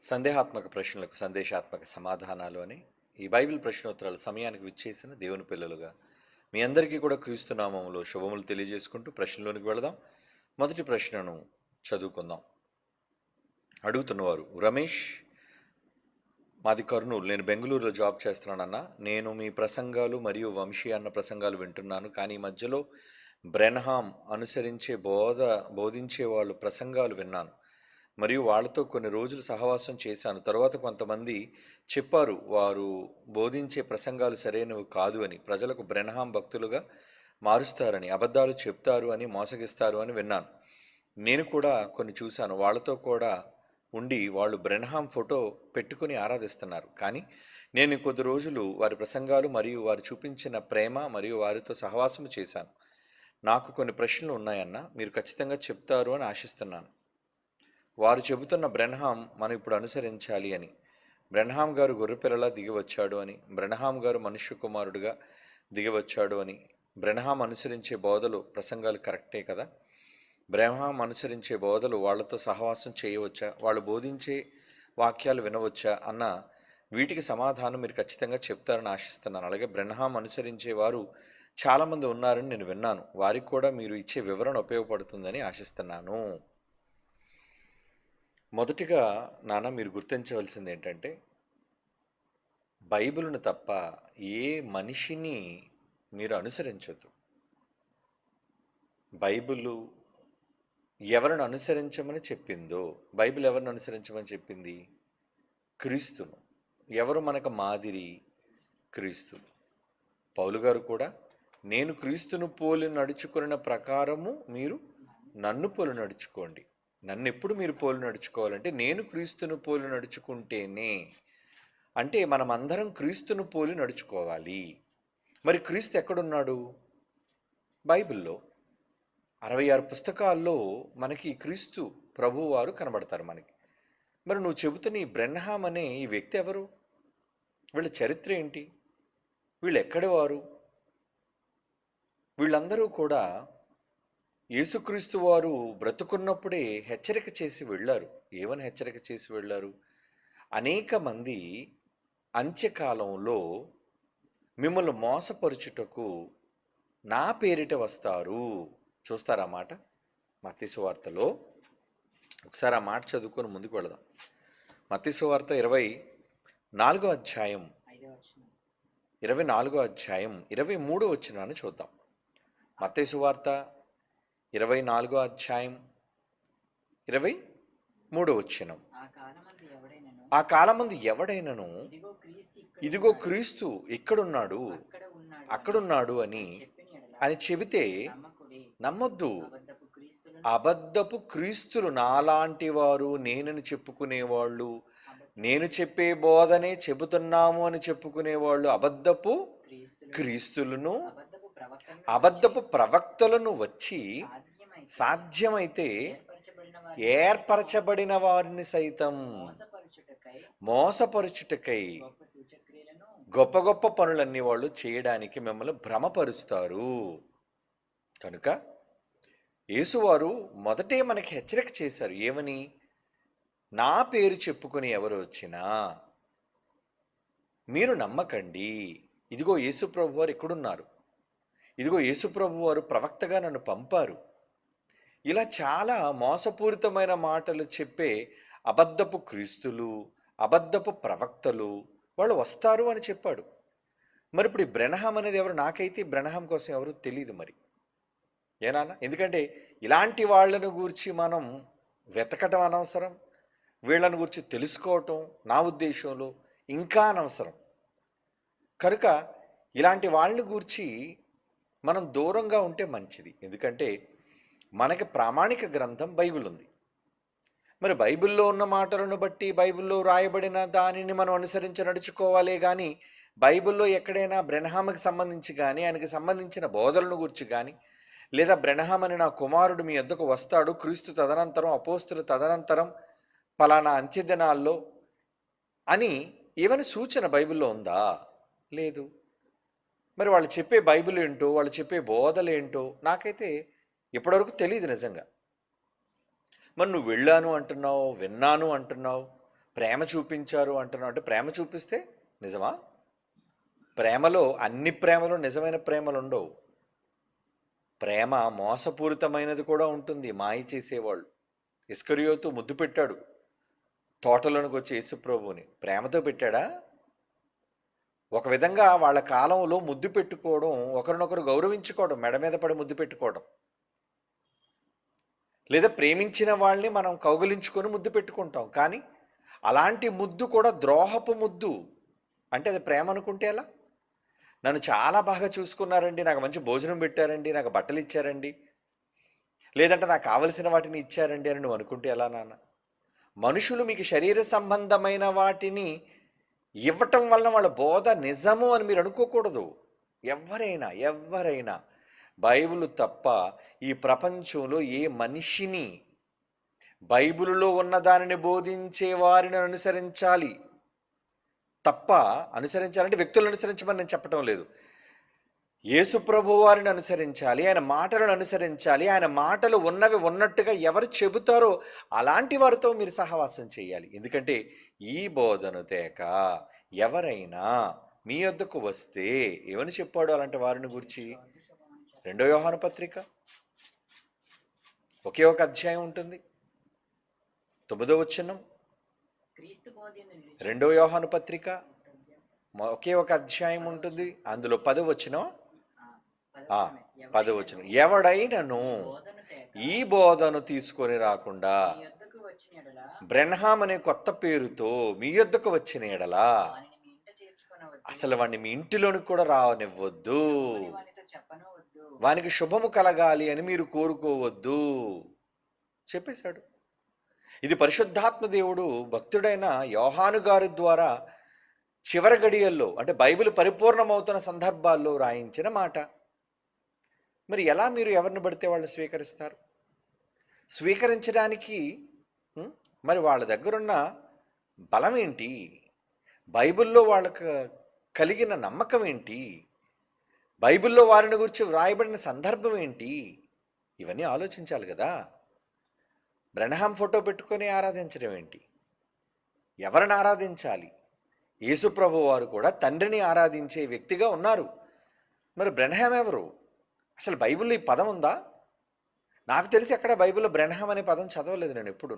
సందేహాత్మక ప్రశ్నలకు సందేశాత్మక సమాధానాలు అని ఈ బైబిల్ ప్రశ్నోత్తరాల సమయానికి విచ్చేసిన దేవుని పిల్లలుగా మీ అందరికీ కూడా క్రీస్తు నామములో శుభములు తెలియజేసుకుంటూ ప్రశ్నలోనికి వెళదాం. మొదటి ప్రశ్నను చదువుకుందాం. అడుగుతున్నవారు రమేష్, మాది కర్నూలు. నేను బెంగళూరులో జాబ్ చేస్తున్నానన్నా. నేను మీ ప్రసంగాలు మరియు వంశీ అన్న ప్రసంగాలు వింటున్నాను, కానీ ఈ మధ్యలో బ్రెన్హామ్ అనుసరించే బోధించే వాళ్ళు ప్రసంగాలు విన్నాను మరియు వాళ్ళతో కొన్ని రోజులు సహవాసం చేశాను. తర్వాత కొంతమంది చెప్పారు వారు బోధించే ప్రసంగాలు సరైనవి కాదు అని, ప్రజలకు బ్రెన్హామ్ భక్తులుగా మారుస్తారని, అబద్ధాలు చెప్తారు అని, మోసగిస్తారు అని విన్నాను. నేను కూడా కొన్ని చూశాను. వాళ్ళతో కూడా ఉండి వాళ్ళు బ్రెన్హామ్ ఫోటో పెట్టుకుని ఆరాధిస్తున్నారు. కానీ నేను కొద్ది రోజులు వారి ప్రసంగాలు మరియు వారు చూపించిన ప్రేమ మరియు వారితో సహవాసం చేశాను. నాకు కొన్ని ప్రశ్నలు ఉన్నాయన్న, మీరు ఖచ్చితంగా చెప్తారు అని ఆశిస్తున్నాను. వారు చెబుతున్న బ్రెన్హామ్ మనం ఇప్పుడు అనుసరించాలి అని, బ్రెన్హామ్ గారు గొర్రెపిల్లలా దిగివచ్చాడు అని, బ్రెన్హామ్ గారు మనుష్య కుమారుడిగా దిగివచ్చాడు అని, బ్రెన్హామ్ అనుసరించే బోధలు ప్రసంగాలు కరెక్టే కదా? బ్రెన్హామ్ అనుసరించే బోధలు వాళ్ళతో సహవాసం చేయవచ్చా, వాళ్ళు బోధించే వాక్యాలు వినవచ్చా అన్న వీటికి సమాధానం మీరు ఖచ్చితంగా చెప్తారని ఆశిస్తున్నాను. అలాగే బ్రెన్హామ్ అనుసరించే వారు చాలామంది ఉన్నారని నేను విన్నాను. వారికి కూడా మీరు ఇచ్చే వివరణ ఉపయోగపడుతుందని ఆశిస్తున్నాను. మొదటిగా నాన్న, మీరు గుర్తించవలసింది ఏంటంటే, బైబిల్ను తప్ప ఏ మనిషిని మీరు అనుసరించొద్దు. బైబిల్ ఎవరిని అనుసరించమని చెప్పిందో, బైబిల్ ఎవరిని అనుసరించమని చెప్పింది? క్రీస్తును. ఎవరు మనకు మాదిరి? క్రీస్తు. పౌలు గారు కూడా, నేను క్రీస్తును పోలి నడుచుకున్న ప్రకారము మీరు నన్ను పోలి నడుచుకోండి. నన్ను ఎప్పుడు మీరు పోలి నడుచుకోవాలంటే, నేను క్రీస్తును పోలి నడుచుకుంటేనే. అంటే మనం అందరం క్రీస్తును పోలి నడుచుకోవాలి. మరి క్రీస్తు ఎక్కడున్నాడు? బైబిల్లో 66 పుస్తకాల్లో మనకి క్రీస్తు ప్రభువారు కనబడతారు మనకి. మరి నువ్వు చెబుతున్న ఈ బ్రెన్హామ్ అనే ఈ వ్యక్తి ఎవరు? వీళ్ళ చరిత్ర ఏంటి? వీళ్ళు ఎక్కడి వారు? వీళ్ళందరూ కూడా యేసుక్రీస్తు వారు బ్రతుకున్నప్పుడే హెచ్చరిక చేసి వెళ్ళారు. ఏమని హెచ్చరిక చేసి వెళ్ళారు? అనేక మంది అంత్యకాలంలో మిమ్మల్ని మోసపరుచుటకు నా పేరిట వస్తారు. చూస్తారా మాట? మత్తయి సువార్తలో ఒకసారి ఆ మాట చదువుకొని ముందుకు వెళదాం. మత్తయి సువార్త 24వ అధ్యాయం 23వ వచనాన్ని చూద్దాం. మత్తయి సువార్త 24వ అధ్యాయం 23వ వచనం. ఆ కాలమందు ఎవడైనను ఇదిగో క్రీస్తు ఎక్కడున్నాడు, అక్కడున్నాడు అని చెబితే నమ్మొద్దు. అబద్ధపు క్రీస్తులు నాలాంటి వారు, నేనని చెప్పుకునేవాళ్ళు, నేను చెప్పే బోధనే చెబుతున్నాము అని చెప్పుకునేవాళ్ళు అబద్ధపు క్రీస్తులను, అబద్ధపు ప్రవక్తలను వచ్చి సాధ్యమైతే ఏర్పరచబడిన వారిని సైతం మోసపరుచుటకై గొప్ప గొప్ప పనులన్నీ వాళ్ళు చేయడానికి మిమ్మల్ని భ్రమపరుస్తారు. కనుక యేసువారు మొదటే మనకి హెచ్చరిక చేశారు. ఏమని? నా పేరు చెప్పుకొని ఎవరు వచ్చినా మీరు నమ్మకండి. ఇదిగో యేసుప్రభు వారు ఎక్కడున్నారు, ఇదిగో యేసుప్రభు వారు ప్రవక్తగా నన్ను పంపారు. ఇలా చాలా మోసపూరితమైన మాటలు చెప్పే అబద్ధపు క్రీస్తులు, అబద్ధపు ప్రవక్తలు వాళ్ళు వస్తారు అని చెప్పాడు. మరి ఇప్పుడు ఈ బ్రెన్హామ్ అనేది ఎవరు? నాకైతే బ్రెన్హామ్ కోసం ఎవరు తెలియదు మరి. ఏనా? ఎందుకంటే ఇలాంటి వాళ్ళను గురించి మనం వెతకటం అనవసరం, వీళ్ళని గురించి తెలుసుకోవటం నా ఉద్దేశంలో ఇంకా అనవసరం. కనుక ఇలాంటి వాళ్ళని గురించి మనం దూరంగా ఉంటే మంచిది. ఎందుకంటే మనకి ప్రామాణిక గ్రంథం బైబిల్ ఉంది. మరి బైబిల్లో ఉన్న మాటలను బట్టి, బైబిల్లో రాయబడిన దానిని మనం అనుసరించి నడుచుకోవాలే కానీ, బైబిల్లో ఎక్కడైనా బ్రెన్హామ్కి సంబంధించి కానీ, ఆయనకి సంబంధించిన బోధలను గురించి కానీ, లేదా బ్రెన్హామ్ అని నా కుమారుడు మీ వద్దకు వస్తాడు, క్రీస్తు తదనంతరం, అపోస్తుల తదనంతరం, పలానా అంత్యదినాల్లో అని ఏమైనా సూచన బైబిల్లో ఉందా? లేదు. మరి వాళ్ళు చెప్పే బైబిల్ ఏంటో, వాళ్ళు చెప్పే బోధలు ఏంటో నాకైతే ఇప్పటివరకు తెలియదు నిజంగా. మరి నువ్వు వెళ్ళాను అంటున్నావు, విన్నాను అంటున్నావు, ప్రేమ చూపించారు అంటున్నావు అంటే ప్రేమ చూపిస్తే నిజమా? ప్రేమలో అన్ని ప్రేమలు నిజమైన ప్రేమలు ఉండవు. ప్రేమ మోసపూరితమైనది కూడా ఉంటుంది. మాయ చేసేవాళ్ళు. ఇస్కరియోతు ముద్దు పెట్టాడు తోటలోనికి వచ్చి యేసుప్రభువుని. ప్రేమతో పెట్టాడా? ఒక విధంగా వాళ్ళ కాలంలో ముద్దు పెట్టుకోవడం, ఒకరినొకరు గౌరవించుకోవడం, మెడ మీద పడి ముద్దు పెట్టుకోవడం, లేదా ప్రేమించిన వాళ్ళని మనం కౌగిలించుకొని ముద్దు పెట్టుకుంటాం. కానీ అలాంటి ముద్దు కూడా ద్రోహపు ముద్దు. అంటే అది ప్రేమ అనుకుంటే ఎలా? నన్ను చాలా బాగా చూసుకున్నారండి, నాకు మంచి భోజనం పెట్టారండి, నాకు బట్టలు ఇచ్చారండి, లేదంటే నాకు కావలసిన వాటిని ఇచ్చారండి అని నువ్వు అనుకుంటే ఎలా నాన్న? మనుషులు మీకు శరీర సంబంధమైన వాటిని ఇవ్వటం వలన వాళ్ళ బోధ నిజము అని మీరు అనుకోకూడదు. ఎవరైనా బైబిల్ తప్ప ఈ ప్రపంచంలో ఏ మనిషిని బైబిలులో ఉన్న దానిని బోధించే వారిని అనుసరించాలి తప్ప, అనుసరించాలంటే వ్యక్తులను అనుసరించమని నేను చెప్పటం లేదు, యేసుప్రభు వారిని అనుసరించాలి, ఆయన మాటలను అనుసరించాలి. ఆయన మాటలు ఉన్నవి ఉన్నట్టుగా ఎవరు చెబుతారో అలాంటి వారితో మీరు సహవాసం చేయాలి. ఎందుకంటే ఈ బోధను తేక ఎవరైనా మీ వద్దకు వస్తే ఏమని చెప్పాడు అలాంటి వారిని గురించి? 2 యోహాను పత్రిక ఒకే ఒక అధ్యాయం ఉంటుంది, 9వ వచనం. 2 యోహాను పత్రిక ఒకే ఒక అధ్యాయం ఉంటుంది, అందులో 10వ వచనం. 10వ వచనం, ఎవడైనను ఈ బోధను తీసుకొని రాకుండా బ్రెన్హామ్ అనే కొత్త పేరుతో మీ యొద్దకు వచ్చిన ఎడలా అసలు వాడిని మీ ఇంటిలోనికి కూడా రావనివ్వద్దు, వానికి శుభము కలగాలి అని మీరు కోరుకోవద్దు చెప్పేశాడు. ఇది పరిశుద్ధాత్మ దేవుడు భక్తుడైన యోహాను గారి ద్వారా చివరి గడియల్లో, అంటే బైబిల్ పరిపూర్ణమవుతున్న సందర్భాల్లో రాయించిన మాట. మరి ఎలా మీరు ఎవరిని పడితే వాళ్ళు స్వీకరిస్తారు? స్వీకరించడానికి మరి వాళ్ళ దగ్గరున్న బలం ఏంటి? బైబిల్లో వాళ్ళకు కలిగిన నమ్మకం ఏంటి? బైబిల్లో వారిని గురించి వ్రాయబడిన సందర్భం ఏంటి? ఇవన్నీ ఆలోచించాలి కదా. బ్రెన్హామ్ ఫోటో పెట్టుకొని ఆరాధించడం ఏంటి? ఎవరిని ఆరాధించాలి? యేసుప్రభు వారు కూడా తండ్రిని ఆరాధించే వ్యక్తిగా ఉన్నారు. మరి బ్రెన్హామ్ ఎవరు? అసలు బైబిల్లో ఈ పదం ఉందా? నాకు తెలిసి ఎక్కడ బైబిల్లో బ్రెన్హామ్ అనే పదం చదవలేదు నేను ఎప్పుడు.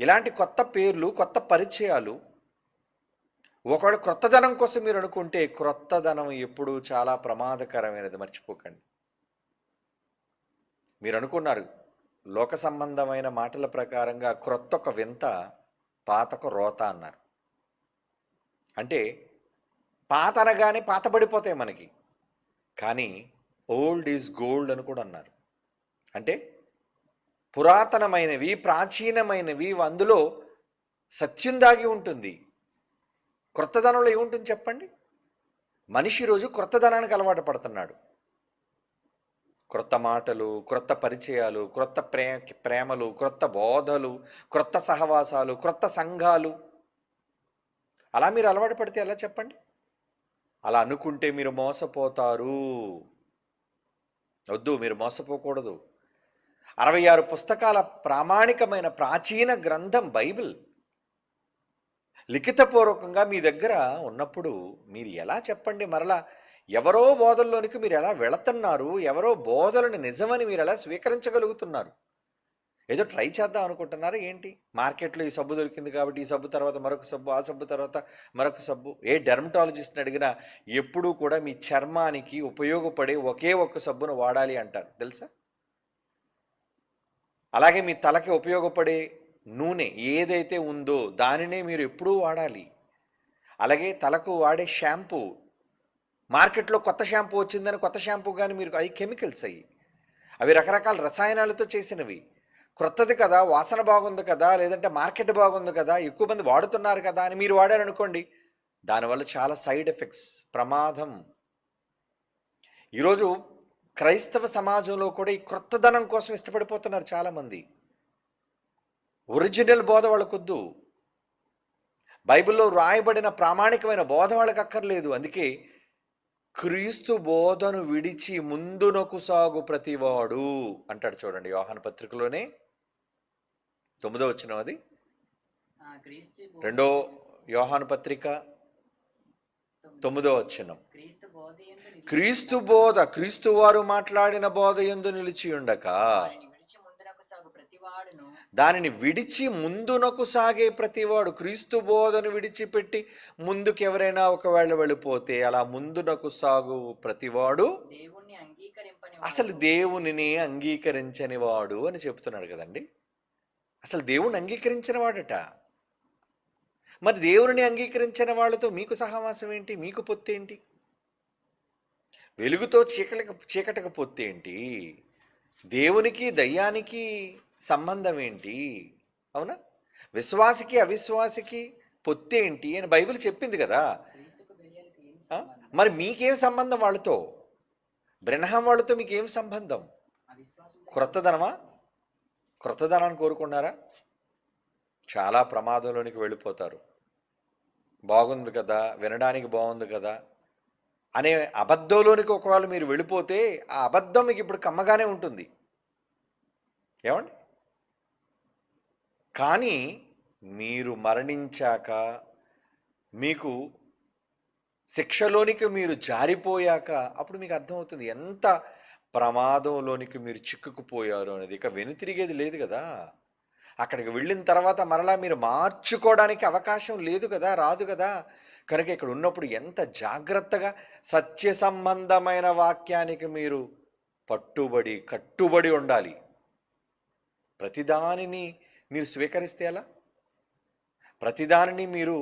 ఇలాంటి కొత్త పేర్లు, కొత్త పరిచయాలు, ఒకవేళ క్రొత్తదనం కోసం మీరు అనుకుంటే క్రొత్తదనం ఎప్పుడు చాలా ప్రమాదకరమైనది, మర్చిపోకండి. మీరు అనుకున్నారు లోక సంబంధమైన మాటల ప్రకారంగా క్రొత్త ఒక వింత, పాతకు రోత అన్నారు. అంటే పాత అనగానే పాతబడిపోతాయి మనకి, కానీ ఓల్డ్ ఈజ్ గోల్డ్ అని కూడా అన్నారు. అంటే పురాతనమైనవి, ప్రాచీనమైనవి, అందులో సత్యం దాగి ఉంటుంది. క్రొత్తదనంలో ఏముంటుంది చెప్పండి? మనిషి రోజు క్రొత్తదనానికి అలవాటు పడుతున్నాడు. క్రొత్త మాటలు, క్రొత్త పరిచయాలు, క్రొత్త ప్రేమలు, క్రొత్త బోధలు, క్రొత్త సహవాసాలు, క్రొత్త సంఘాలు. అలా మీరు అలవాటు పడితే ఎలా చెప్పండి? అలా అనుకుంటే మీరు మోసపోతారు. వద్దు, మీరు మోసపోకూడదు. 66 పుస్తకాల ప్రామాణికమైన ప్రాచీన గ్రంథం బైబిల్ లిఖితపూర్వకంగా మీ దగ్గర ఉన్నప్పుడు మీరు ఎలా చెప్పండి మరలా ఎవరో బోధల్లోనికి మీరు ఎలా వెళుతున్నారు? ఎవరో బోధలను నిజమని మీరు ఎలా స్వీకరించగలుగుతున్నారు? ఏదో ట్రై చేద్దాం అనుకుంటున్నారా ఏంటి? మార్కెట్లో ఈ సబ్బు దొరికింది కాబట్టి ఈ సబ్బు తర్వాత మరొక సబ్బు, ఆ సబ్బు తర్వాత మరొక సబ్బు. ఏ డెర్మటాలజిస్ట్ని అడిగినా ఎప్పుడూ కూడా మీ చర్మానికి ఉపయోగపడే ఒకే ఒక్క సబ్బును వాడాలి అంటారు, తెలుసా? అలాగే మీ తలకి ఉపయోగపడే నూనె ఏదైతే ఉందో దానినే మీరు ఎప్పుడూ వాడాలి. అలాగే తలకు వాడే షాంపూ, మార్కెట్లో కొత్త షాంపూ వచ్చిందని కొత్త షాంపూ కానీ మీరు, అవి కెమికల్స్, అవి రకరకాల రసాయనాలతో చేసినవి. క్రొత్తది కదా, వాసన బాగుంది కదా, లేదంటే మార్కెట్ బాగుంది కదా, ఎక్కువ మంది వాడుతున్నారు కదా అని మీరు వాడారనుకోండి, దానివల్ల చాలా సైడ్ ఎఫెక్ట్స్, ప్రమాదం. ఈరోజు క్రైస్తవ సమాజంలో కూడా ఈ క్రొత్తదనం కోసం ఇష్టపడిపోతున్నారు చాలామంది. ఒరిజినల్ బోధ వాళ్ళకొద్దు, బైబిల్లో రాయబడిన ప్రామాణికమైన బోధ వాళ్ళకి అక్కర్లేదు. అందుకే క్రీస్తు బోధను విడిచి ముందునకు సాగు ప్రతివాడు అంటాడు చూడండి యోహాను పత్రికలోనే 9వ వచనం. అది క్రీస్తు రెండో బోధయందు యోహాను పత్రిక 9వ వచనం. క్రీస్తు బోధయందు క్రీస్తు నిలిచి బోధ, క్రీస్తు వారు మాట్లాడిన బోధ యందు నిలిచి ఉండక దానిని విడిచి ముందునకు సాగు దానిని విడిచి ముందునకు సాగే ప్రతివాడును ప్రతివాడు, క్రీస్తు బోధను విడిచిపెట్టి ముందుకు ఎవరైనా ఒకవేళ వెళ్ళిపోతే అలా ముందునకు సాగు ప్రతివాడు దేవుణ్ణి అంగీకరింపని అసలు దేవునిని అంగీకరించని వాడు అని చెప్తున్నాడు కదండి. అసలు దేవుణ్ణి అంగీకరించిన వాడట. మరి దేవుని అంగీకరించిన వాళ్ళతో మీకు సహవాసం ఏంటి? మీకు పొత్తేంటి? వెలుగుతో చీకటికి పొత్తేంటి? దేవునికి దయ్యానికి సంబంధం ఏంటి? అవునా? విశ్వాసికి అవిశ్వాసికి పొత్తేంటి అని బైబిల్ చెప్పింది కదా. క్రీస్తుకు బెలియాలకు ఏమి ఆ? సంబంధం? మరి మీకేం సంబంధం వాళ్ళతో? బ్రెన్హాం వాళ్ళతో మీకేం సంబంధం? అవిశ్వాసులతో క్రొత్తదనమా? క్రొత్తదనాన్ని కోరుకున్నారా? చాలా ప్రమాదంలోనికి వెళ్ళిపోతారు. బాగుంది కదా, వినడానికి బాగుంది కదా అనే అబద్ధంలోనికి ఒకవేళ మీరు వెళ్ళిపోతే ఆ అబద్ధం మీకు ఇప్పుడు కమ్మగానే ఉంటుంది. ఏమండి? కానీ మీరు మరణించాక, మీకు శిక్షలోనికి మీరు జారిపోయాక అప్పుడు మీకు అర్థమవుతుంది ఎంత ప్రమాదంలోనికి మీరు చిక్కుకుపోయారు అనేది. ఇక వెనుతిరిగేది లేదు కదా. అక్కడికి వెళ్ళిన తర్వాత మరలా మీరు మార్చుకోవడానికి అవకాశం లేదు కదా, రాదు కదా. కనుక ఇక్కడ ఉన్నప్పుడు ఎంత జాగ్రత్తగా సత్య సంబంధమైన వాక్యానికి మీరు కట్టుబడి ఉండాలి. ప్రతిదానిని మీరు స్వీకరిస్తే ఎలా? ప్రతిదానిని మీరు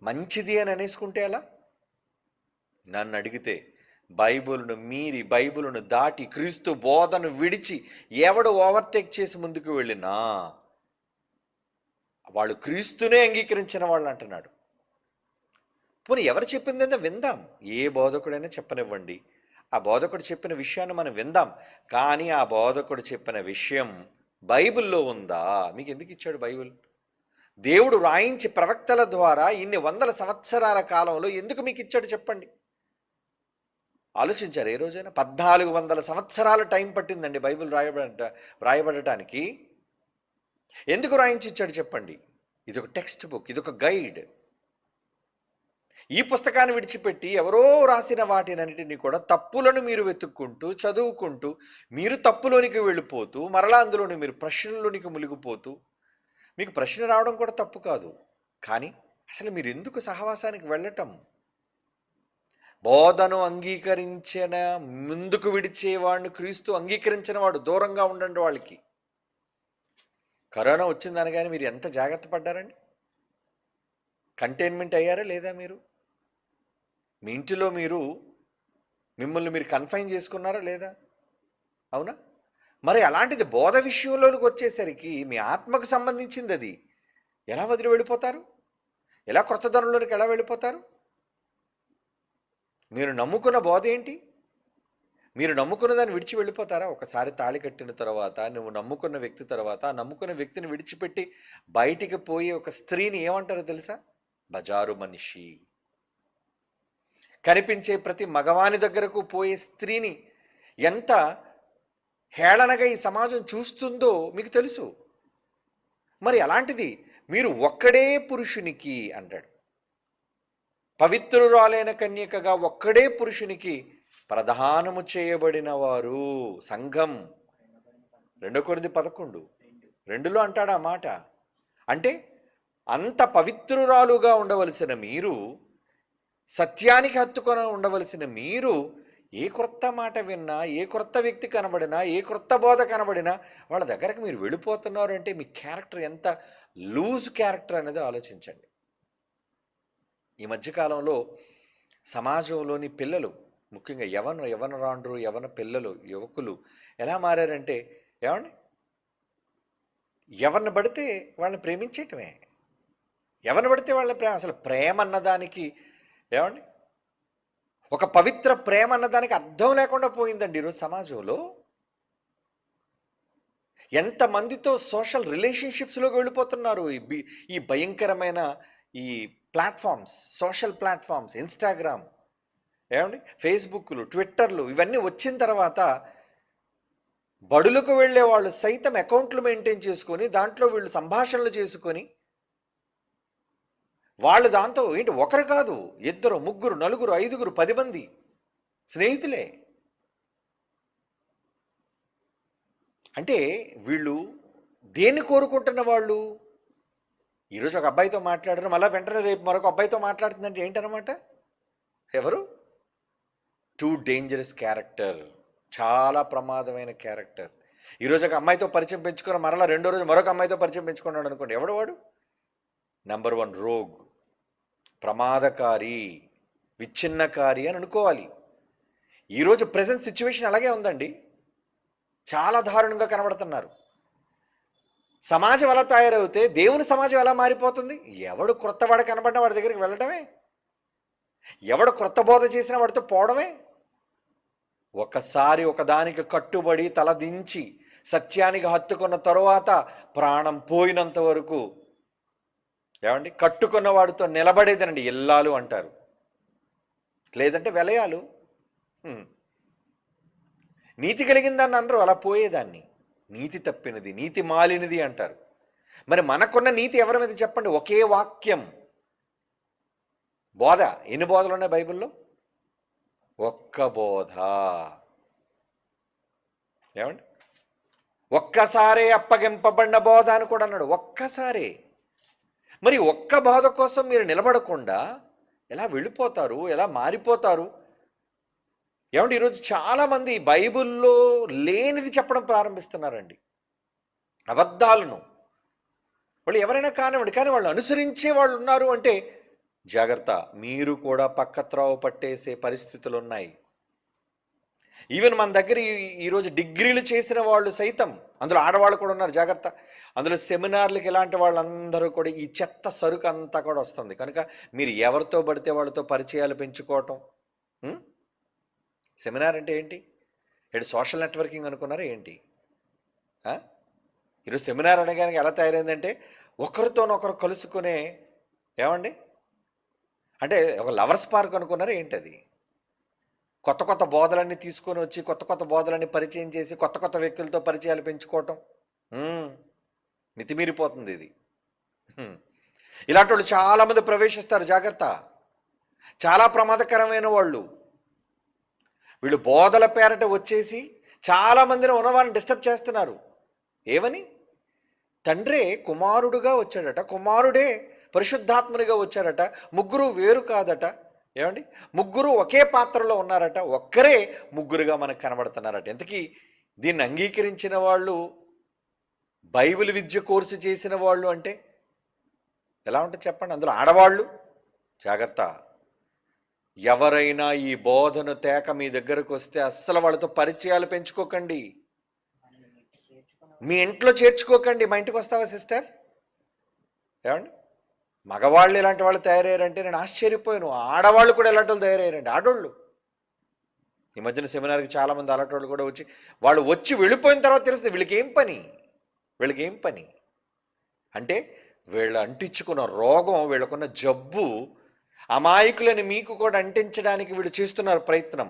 మంచిది అని అనేసుకుంటే ఎలా? నన్ను అడిగితే బైబిలును దాటి క్రీస్తు బోధను విడిచి ఎవడు ఓవర్టేక్ చేసి ముందుకు వెళ్ళినా వాళ్ళు క్రీస్తునే అంగీకరించిన వాళ్ళు అంటున్నాడు. పోనీ ఎవరు చెప్పిందేందో విందాం. ఏ బోధకుడైనా చెప్పనివ్వండి, ఆ బోధకుడు చెప్పిన విషయాన్ని మనం విందాం. కానీ ఆ బోధకుడు చెప్పిన విషయం బైబిల్లో ఉందా? మీకు ఎందుకు ఇచ్చాడు బైబిల్? దేవుడు రాయించి ప్రవక్తల ద్వారా ఇన్ని వందల సంవత్సరాల కాలంలో ఎందుకు మీకు ఇచ్చాడు చెప్పండి. ఆలోచించారు ఏ రోజైనా? 1400 సంవత్సరాల టైం పట్టిందండి బైబిల్ రాయబడటానికి. ఎందుకు రాయించి ఇచ్చాడు చెప్పండి? ఇది ఒక టెక్స్ట్ బుక్, ఇది ఒక గైడ్. ఈ పుస్తకాన్ని విడిచిపెట్టి ఎవరో రాసిన వాటినన్నిటినీ కూడా తప్పులను మీరు వెతుక్కుంటూ చదువుకుంటూ మీరు తప్పులోనికి వెళ్ళిపోతూ మరలా అందులోని మీరు ప్రశ్నలోనికి మునిగిపోతూ, మీకు ప్రశ్న రావడం కూడా తప్పు కాదు, కానీ అసలు మీరు ఎందుకు సహవాసానికి వెళ్ళటం? బోధను అంగీకరించిన ముందుకు విడిచేవాడిని క్రీస్తు అంగీకరించిన వాడు దూరంగా ఉండండి వాళ్ళకి. కరోనా వచ్చిందనగానే మీరు ఎంత జాగ్రత్త పడ్డారండి? కంటైన్మెంట్ అయ్యారా లేదా? మీరు మీ ఇంటిలో మిమ్మల్ని మీరు కన్ఫైన్ చేసుకున్నారా లేదా? అవునా? మరి అలాంటిది బోధ విషయంలోకి వచ్చేసరికి మీ ఆత్మకు సంబంధించింది అది. ఎలా వదిలి వెళ్ళిపోతారు? ఎలా క్రొత్తదనంలోనికి ఎలా వెళ్ళిపోతారు? మీరు నమ్ముకున్న బోధ ఏంటి? మీరు నమ్ముకున్న దాన్ని విడిచి వెళ్ళిపోతారా? ఒకసారి తాళి కట్టిన తర్వాత, నువ్వు నమ్ముకున్న వ్యక్తి తర్వాత, ఆ నమ్ముకున్న వ్యక్తిని విడిచిపెట్టి బయటికి పోయి ఒక స్త్రీని ఏమంటారో తెలుసా? బజారు మనిషి. కనిపించే ప్రతి మగవాని దగ్గరకు పోయే స్త్రీని ఎంత హేళనగా ఈ సమాజం చూస్తుందో మీకు తెలుసు. మరి అలాంటిది మీరు ఒక్కడే పురుషునికి అంటాడు. పవిత్రురాలైన కన్యకగా ఒక్కడే పురుషునికి ప్రధానము చేయబడిన వారు సంఘం. 2 కొరింథీ 11:2లో అంటాడు ఆ మాట. అంటే అంత పవిత్రురాలుగా ఉండవలసిన మీరు, సత్యానికి హత్తుకొని ఉండవలసిన మీరు, ఏ క్రొత్త మాట విన్నా, ఏ క్రొత్త వ్యక్తి కనబడినా, ఏ క్రొత్త బోధ కనబడినా వాళ్ళ దగ్గరకు మీరు వెళ్ళిపోతున్నారు అంటే మీ క్యారెక్టర్ ఎంత లూజ్ క్యారెక్టర్ అనేది ఆలోచించండి. ఈ మధ్యకాలంలో సమాజంలోని పిల్లలు, ముఖ్యంగా యవనరాండ్రు, యవన పిల్లలు, యువకులు ఎలా మారారంటే, ఏమండి, ఎవరిని పడితే వాళ్ళని ప్రేమించేయటమే. ఎవరిని పడితే వాళ్ళని అసలు ప్రేమ అన్నదానికి, ఏమండి, ఒక పవిత్ర ప్రేమ అన్నదానికి అర్థం లేకుండా పోయిందండి ఈరోజు సమాజంలో. ఎంతమందితో సోషల్ రిలేషన్షిప్స్లోకి వెళ్ళిపోతున్నారు ఈ భయంకరమైన ఈ ప్లాట్ఫామ్స్, సోషల్ ప్లాట్ఫామ్స్, ఇన్స్టాగ్రామ్, ఏమండి, ఫేస్బుక్లు, ట్విట్టర్లు ఇవన్నీ వచ్చిన తర్వాత బడులకు వెళ్ళే వాళ్ళు సైతం అకౌంట్లు మెయింటైన్ చేసుకొని దాంట్లో వీళ్ళు సంభాషణలు చేసుకొని వాళ్ళు దాంతో ఏంటి ఒకరు కాదు, ఇద్దరు, ముగ్గురు, నలుగురు, ఐదుగురు, 10 మంది స్నేహితులే. అంటే వీళ్ళు దేన్ని కోరుకుంటున్న వాళ్ళు? ఈరోజు ఒక అబ్బాయితో మాట్లాడారు, మళ్ళీ వెంటనే రేపు మరొక అబ్బాయితో మాట్లాడుతుందంటే ఏంటన్నమాట? ఎవరు? టూ డేంజరస్ క్యారెక్టర్, చాలా ప్రమాదమైన క్యారెక్టర్. ఈరోజు ఒక అమ్మాయితో పరిచయం పెంచుకొని మరలా రెండో రోజు మరొక అమ్మాయితో పరిచయం పెంచుకున్నాడు అనుకోండి, ఎవడు వాడు? నెంబర్ 1 రోగ్, ప్రమాదకారి, విచ్ఛిన్నకారి అని అనుకోవాలి. ఈరోజు ప్రజెంట్ సిచ్యువేషన్ అలాగే ఉందండి. చాలా దారుణంగా కనబడుతున్నారు. సమాజం ఎలా తయారవుతే దేవుని సమాజం ఎలా మారిపోతుంది? ఎవడు క్రొత్తవాడు కనబడిన వాడి దగ్గరికి వెళ్ళడమే, ఎవడు క్రొత్త బోధ చేసినా వాడితో పోవడమే. ఒకసారి ఒకదానికి కట్టుబడి తలదించి సత్యానికి హత్తుకున్న తరువాత ప్రాణం పోయినంత వరకు ఏమండి కట్టుకున్న వాడితో నిలబడేదనండి ఇల్లాలు అంటారు, లేదంటే వెలయాలు. నీతి కలిగిందాన్ని అనరు, అలా పోయేదాన్ని నీతి తప్పినది, నీతి మాలినది అంటారు. మరి మనకున్న నీతి ఎవరి మీద చెప్పండి? ఒకే వాక్యం, బోధ. ఎన్ని బోధలు ఉన్నాయి బైబిల్లో? ఒక్క బోధ. ఏమండి? ఒక్కసారే అప్పగింపబడిన బోధ అని కూడా అన్నాడు, ఒక్కసారే. మరి ఒక్క బోధ కోసం మీరు నిలబడకుండా ఎలా వెళ్ళిపోతారు, ఎలా మారిపోతారు? ఏమంటే ఈరోజు చాలామంది బైబిల్లో లేనిది చెప్పడం ప్రారంభిస్తున్నారండి, అబద్ధాలను. వాళ్ళు ఎవరైనా కానివ్వండి, కానీ వాళ్ళు అనుసరించే వాళ్ళు ఉన్నారు అంటే జాగ్రత్త, మీరు కూడా పక్కత్రోవ పట్టేసే పరిస్థితులు ఉన్నాయి. ఈవెన్ మన దగ్గర ఈరోజు డిగ్రీలు చేసిన వాళ్ళు సైతం, అందులో ఆడవాళ్ళు కూడా ఉన్నారు, జాగ్రత్త. అందులో సెమినార్లకి ఇలాంటి వాళ్ళందరూ కూడా ఈ చెత్త సరుకు అంతా కూడా వస్తుంది. కనుక మీరు ఎవరితో పడితే వాళ్ళతో పరిచయాలు పెంచుకోవటం. సెమినార్ అంటే ఏంటి? ఇటు సోషల్ నెట్వర్కింగ్ అనుకున్నారా ఏంటి? ఈరోజు సెమినార్ అనగానే ఎలా తయారైందంటే ఒకరితోనొకరు కలుసుకునే, ఏమండి అంటే ఒక లవర్స్ పార్క్ అనుకున్నారా ఏంటి? అది కొత్త కొత్త బోధలన్నీ తీసుకొని వచ్చి కొత్త కొత్త బోధలన్నీ పరిచయం చేసి కొత్త కొత్త వ్యక్తులతో పరిచయాలు పెంచుకోవటం. మితిమీరిపోతుంది ఇది. ఇలాంటి వాళ్ళు చాలామంది ప్రవేశిస్తారు, జాగ్రత్త. చాలా ప్రమాదకరమైన వాళ్ళు వీళ్ళు. బోధల పేరట వచ్చేసి చాలామందిని ఉన్నవారిని డిస్టర్బ్ చేస్తున్నారు. ఏమని? తండ్రే కుమారుడుగా వచ్చాడట, కుమారుడే పరిశుద్ధాత్మనిగా వచ్చారట, ముగ్గురు వేరు కాదట. ఏమండి? ముగ్గురు ఒకే పాత్రలో ఉన్నారట, ఒక్కరే ముగ్గురుగా మనకు కనబడుతున్నారట. ఇంతకీ దీన్ని అంగీకరించిన వాళ్ళు, బైబిల్ విద్య కోర్సు చేసిన వాళ్ళు అంటే ఎలా ఉంటుంది చెప్పండి? అందులో ఆడవాళ్ళు జాగ్రత్త. ఎవరైనా ఈ బోధను తేక మీ దగ్గరకు వస్తే అస్సలు వాళ్ళతో పరిచయాలు పెంచుకోకండి, మీ ఇంట్లో చేర్చుకోకండి. మా ఇంటికి వస్తావా సిస్టర్? ఏమండి? మగవాళ్ళు ఇలాంటి వాళ్ళు తయారయ్యారంటే నేను ఆశ్చర్యపోయాను. ఆడవాళ్ళు కూడా ఇలాంటి వాళ్ళు తయారయ్యారండి, ఆడవాళ్ళు. ఈ మధ్యన సెమినార్కి చాలామంది అలాంటి వాళ్ళు కూడా వాళ్ళు వచ్చి వెళ్ళిపోయిన తర్వాత తెలుస్తుంది వీళ్ళకి ఏం పని అంటే వీళ్ళు అంటించుకున్న రోగం, వీళ్ళకున్న జబ్బు అమాయకులని మీకు కూడా అంటించడానికి వీళ్ళు చేస్తున్నారు ప్రయత్నం.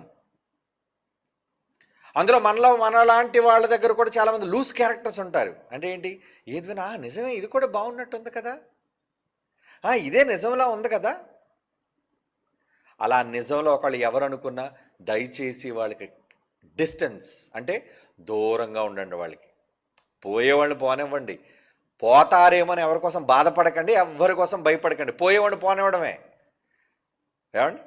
అందులో మనలాంటి వాళ్ళ దగ్గర కూడా చాలామంది లూజ్ క్యారెక్టర్స్ ఉంటారు. అంటే ఏంటి? ఏది వినా నిజమే, ఇది కూడా బాగున్నట్టుంది కదా, ఇదే నిజంలా ఉంది కదా. అలా నిజంలో ఒకళ్ళు ఎవరు అనుకున్నా దయచేసి వాళ్ళకి డిస్టెన్స్ అంటే దూరంగా ఉండండి. వాళ్ళకి పోయేవాళ్ళని పోనివ్వండి, పోతారేమని ఎవరి కోసం బాధపడకండి, ఎవరి కోసం భయపడకండి, పోయేవాడిని పోనివ్వడమే. ఏమండి?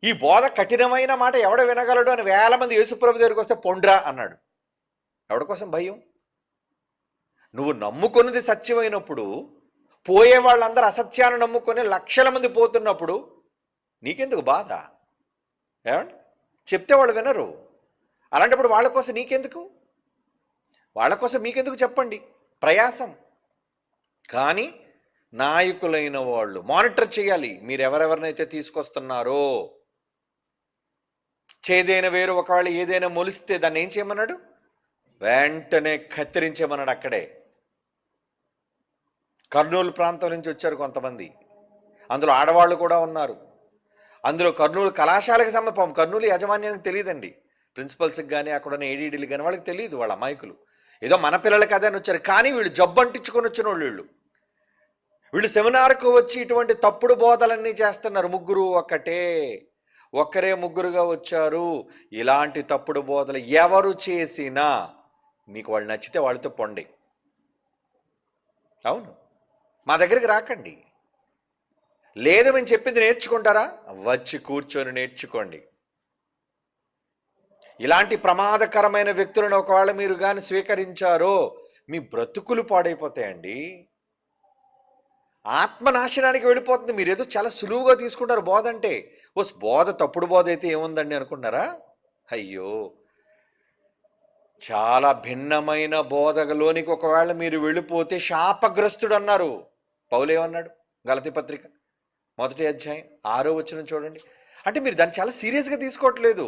ఈ బోధ కఠినమైన మాట ఎవడ వినగలడు అని 1000 మంది యేసుప్రభు దగ్గరికి వస్తే పొండ్రా అన్నాడు. ఎవడి కోసం భయం? నువ్వు నమ్ముకున్నది సత్యమైనప్పుడు, పోయే వాళ్ళందరూ అసత్యాన్ని నమ్ముకొని లక్షల మంది పోతున్నప్పుడు నీకెందుకు బాధ? ఏమండి? చెప్తే వాళ్ళు వినరు. అలాంటప్పుడు వాళ్ళ కోసం నీకెందుకు, వాళ్ళ కోసం మీకెందుకు చెప్పండి ప్రయాసం. కానీ నాయకులైన వాళ్ళు మానిటర్ చేయాలి, మీరు ఎవరెవరినైతే తీసుకొస్తున్నారో. చేదైన వేరు ఒకవేళ ఏదైనా మొలిస్తే దాన్ని ఏం చేయమన్నాడు? వెంటనే కత్తిరించేమన్నాడు. అక్కడే కర్నూలు ప్రాంతం నుంచి వచ్చారు కొంతమంది, అందులో ఆడవాళ్ళు కూడా ఉన్నారు. అందులో కర్నూలు కళాశాలకు సమీపం, కర్నూలు యాజమాన్యానికి తెలియదండి, ప్రిన్సిపల్స్కి కానీ అక్కడ ఉన్న ఏడీడీలు కానీ వాళ్ళకి తెలియదు. వాళ్ళ అమాయకులు ఏదో మన పిల్లలకి అదే అని వచ్చారు. కానీ వీళ్ళు జబ్బు అంటించుకొని వచ్చిన వాళ్ళు. వీళ్ళు సెమినార్కు వచ్చి ఇటువంటి తప్పుడు బోధలన్నీ చేస్తున్నారు. ముగ్గురు ఒక్కటే, ఒక్కరే ముగ్గురుగా వచ్చారు. ఇలాంటి తప్పుడు బోధలు ఎవరు చేసినా మీకు వాళ్ళు నచ్చితే వాళ్ళతో పొండి. అవును, మా దగ్గరికి రాకండి. లేదు మేము చెప్పింది నేర్చుకుంటారా, వచ్చి కూర్చొని నేర్చుకోండి. ఇలాంటి ప్రమాదకరమైన వ్యక్తులను ఒకవేళ మీరు కానీ స్వీకరించారో మీ బ్రతుకులు పాడైపోతాయండి. ఆత్మనాశనానికి వెళ్ళిపోతుంది. మీరు ఏదో చాలా సులువుగా తీసుకుంటారు బోధ అంటే. ఓ బోధ తప్పుడు బోధ అయితే ఏముందండి అనుకున్నారా? అయ్యో, చాలా భిన్నమైన బోధలోనికి ఒకవేళ మీరు వెళ్ళిపోతే శాపగ్రస్తుడు అన్నారు. పౌలు ఏమన్నాడు? గలతీ పత్రిక 1వ అధ్యాయం 6వ వచనం చూడండి. అంటే మీరు దాన్ని చాలా సీరియస్గా తీసుకోవట్లేదు.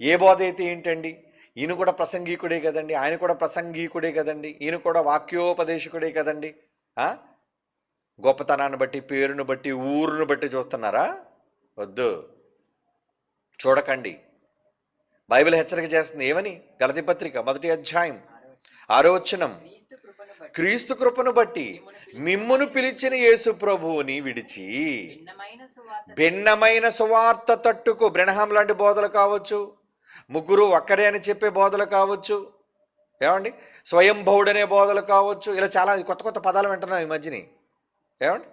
ఏ బోధ అయితే ఏంటండి, ఈయన కూడా ప్రసంగికుడే కదండి, ఆయన కూడా ప్రసంగికుడే కదండి, ఈయన కూడా వాక్యోపదేశకుడే కదండి. గొప్పతనాన్ని బట్టి, పేరును బట్టి, ఊరును బట్టి చూస్తున్నారా? వద్దు, చూడకండి. బైబిల్ హెచ్చరిక చేస్తుంది ఏమని? గలతీ పత్రిక 1వ అధ్యాయం 6వ వచనం, క్రీస్తు కృపను బట్టి మిమ్మును పిలిచిన యేసు ప్రభువుని విడిచి భిన్నమైన సువార్త తట్టుకు, బ్రెనహాం లాంటి బోధలు కావచ్చు, ముగ్గురు ఒక్కరే అని చెప్పే బోధలు కావచ్చు, ఏమండి స్వయంభవుడనే బోధలు కావచ్చు, ఇలా చాలా కొత్త కొత్త పదాలు వింటున్నాం ఈ మధ్యని. ఏమండి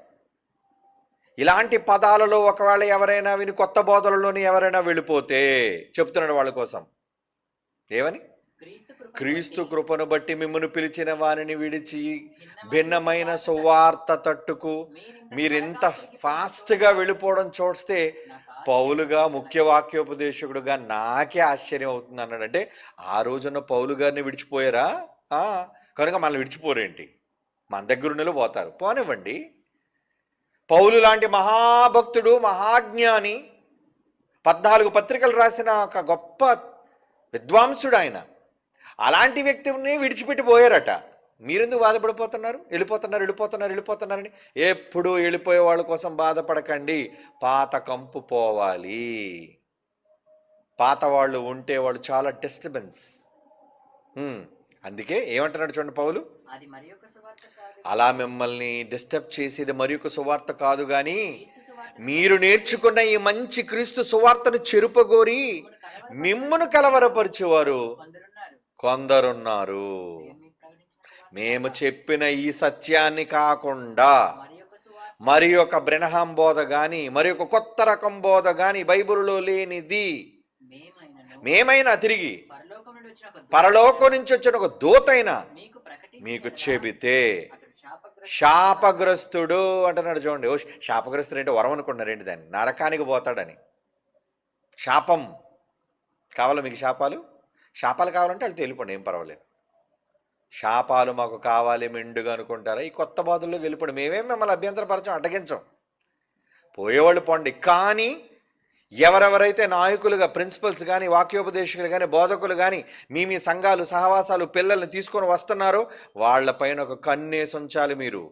ఇలాంటి పదాలలో ఒకవేళ ఎవరైనా విని కొత్త బోధలలోని ఎవరైనా వెళ్ళిపోతే చెప్తున్నాడు వాళ్ళ కోసం ఏమని? క్రీస్తు కృపను బట్టి మిమ్మల్ని పిలిచిన వారిని విడిచి భిన్నమైన సువార్త తట్టుకు. మీరు ఎంత ఫాస్ట్గా వెళ్ళిపోవడం చూస్తే పౌలుగా ముఖ్య వాక్యోపదేశకుడుగా నాకే ఆశ్చర్యం అవుతుంది అన్నాడు. అంటే ఆ రోజున పౌలు గారిని విడిచిపోయారా? కనుక మనల్ని విడిచిపోరేంటి? మన దగ్గర పోతారు, పోనివ్వండి. పౌలు లాంటి మహాభక్తుడు, మహాజ్ఞాని, 14 పత్రికలు రాసిన ఒక గొప్ప విద్వాంసుడు ఆయన. అలాంటి వ్యక్తిని విడిచిపెట్టి పోయారట. మీరెందుకు బాధపడిపోతున్నారు? వెళ్ళిపోతున్నారని. ఎప్పుడు వెళ్ళిపోయే వాళ్ళ కోసం బాధపడకండి. పాత కంపు పోవాలి. పాత వాళ్ళు ఉంటే వాళ్ళు చాలా డిస్టర్బెన్స్. అందుకే ఏమంటున్నాడు చూడండి పౌలు, అలా మిమ్మల్ని డిస్టర్బ్ చేసేది మరి ఒక సువార్త కాదు కానీ మీరు నేర్చుకున్న ఈ మంచి క్రీస్తు సువార్తను చెరుపగోరి మిమ్మును కలవరపరిచేవారు కొందరున్నారు. మేము చెప్పిన ఈ సత్యాన్ని కాకుండా మరి ఒక బ్రెనహాం బోధ కానీ, మరి ఒక కొత్త రకం బోధ కానీ బైబిలులో లేనిది మేమైనా తిరిగి పరలోకం నుంచి వచ్చిన ఒక దూతైనా మీకు చెబితే శాపగ్రస్తుడు అంటున్నాడు. చూడండి, ఓ శాపగ్రస్తుడు అంటే వరం అనుకుంటున్నారేంటి? దాన్ని నరకానికి పోతాడని. శాపం కావాలా మీకు? శాపాలు కావాలంటే వాళ్ళతో వెళ్ళిపోండి, ఏం పర్వాలేదు. శాపాలు మాకు కావాలి మెండుగా అనుకుంటారా? ఈ కొత్త బాధల్లో వెళ్ళిపోండి, మేమేం మిమ్మల్ని అభ్యంతరపరచం, అడ్డగించం, పోయేవాళ్ళు పోండి. కానీ ఎవరెవరైతే నాయకులుగా, ప్రిన్సిపల్స్ కానీ, వాక్యోపదేశకులు కానీ, బోధకులు కానీ మీ సంఘాలు, సహవాసాలు, పిల్లల్ని తీసుకొని వస్తున్నారో వాళ్ళపైన ఒక కన్నేసి ఉంచాలి. మీరు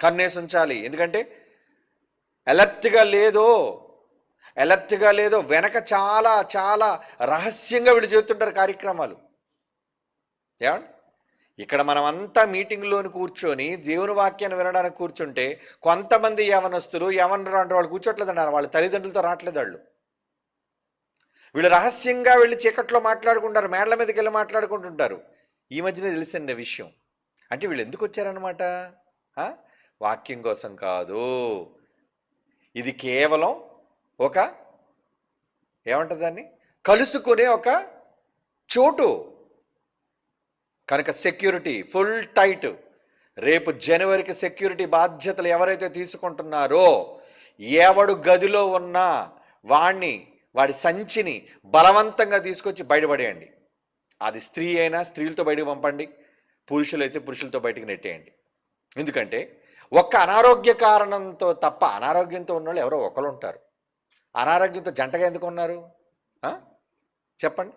కన్నేసి ఉంచాలి. ఎందుకంటే అలర్ట్గా లేదో వెనక చాలా చాలా రహస్యంగా వీళ్ళు చేస్తుంటారు కార్యక్రమాలు. ఏమండి ఇక్కడ మనం అంతా మీటింగ్లోని కూర్చొని దేవుని వాక్యాన్ని వినడానికి కూర్చుంటే కొంతమంది యవనస్తులు అంటే వాళ్ళు కూర్చోట్లేదన్నారు, వాళ్ళ తల్లిదండ్రులతో రావట్లేదు. వీళ్ళు రహస్యంగా వెళ్ళి చీకట్లో మాట్లాడుకుంటారు, మేడల మీదకి వెళ్ళి మాట్లాడుకుంటుంటారు. ఈ మధ్యనే తెలిసిందే విషయం. అంటే వీళ్ళు ఎందుకు వచ్చారనమాట? వాక్యం కోసం కాదు. ఇది కేవలం ఒక ఏమంటుంది దాన్ని, కలుసుకునే ఒక చోటు. కనుక సెక్యూరిటీ ఫుల్ టైట్. రేపు జనవరికి సెక్యూరిటీ బాధ్యతలు ఎవరైతే తీసుకుంటున్నారో ఎవడు గదిలో ఉన్నా వాడి సంచిని బలవంతంగా తీసుకొచ్చి బయటపడేయండి. అది స్త్రీ అయినా స్త్రీలతో బయటకు పంపండి, పురుషులైతే పురుషులతో బయటకు నెట్టేయండి. ఎందుకంటే ఒక్క అనారోగ్య కారణంతో తప్ప, అనారోగ్యంతో ఉన్న వాళ్ళు ఎవరో ఒకరు ఉంటారు. అనారోగ్యంతో జంటగా ఎందుకు ఉన్నారు చెప్పండి?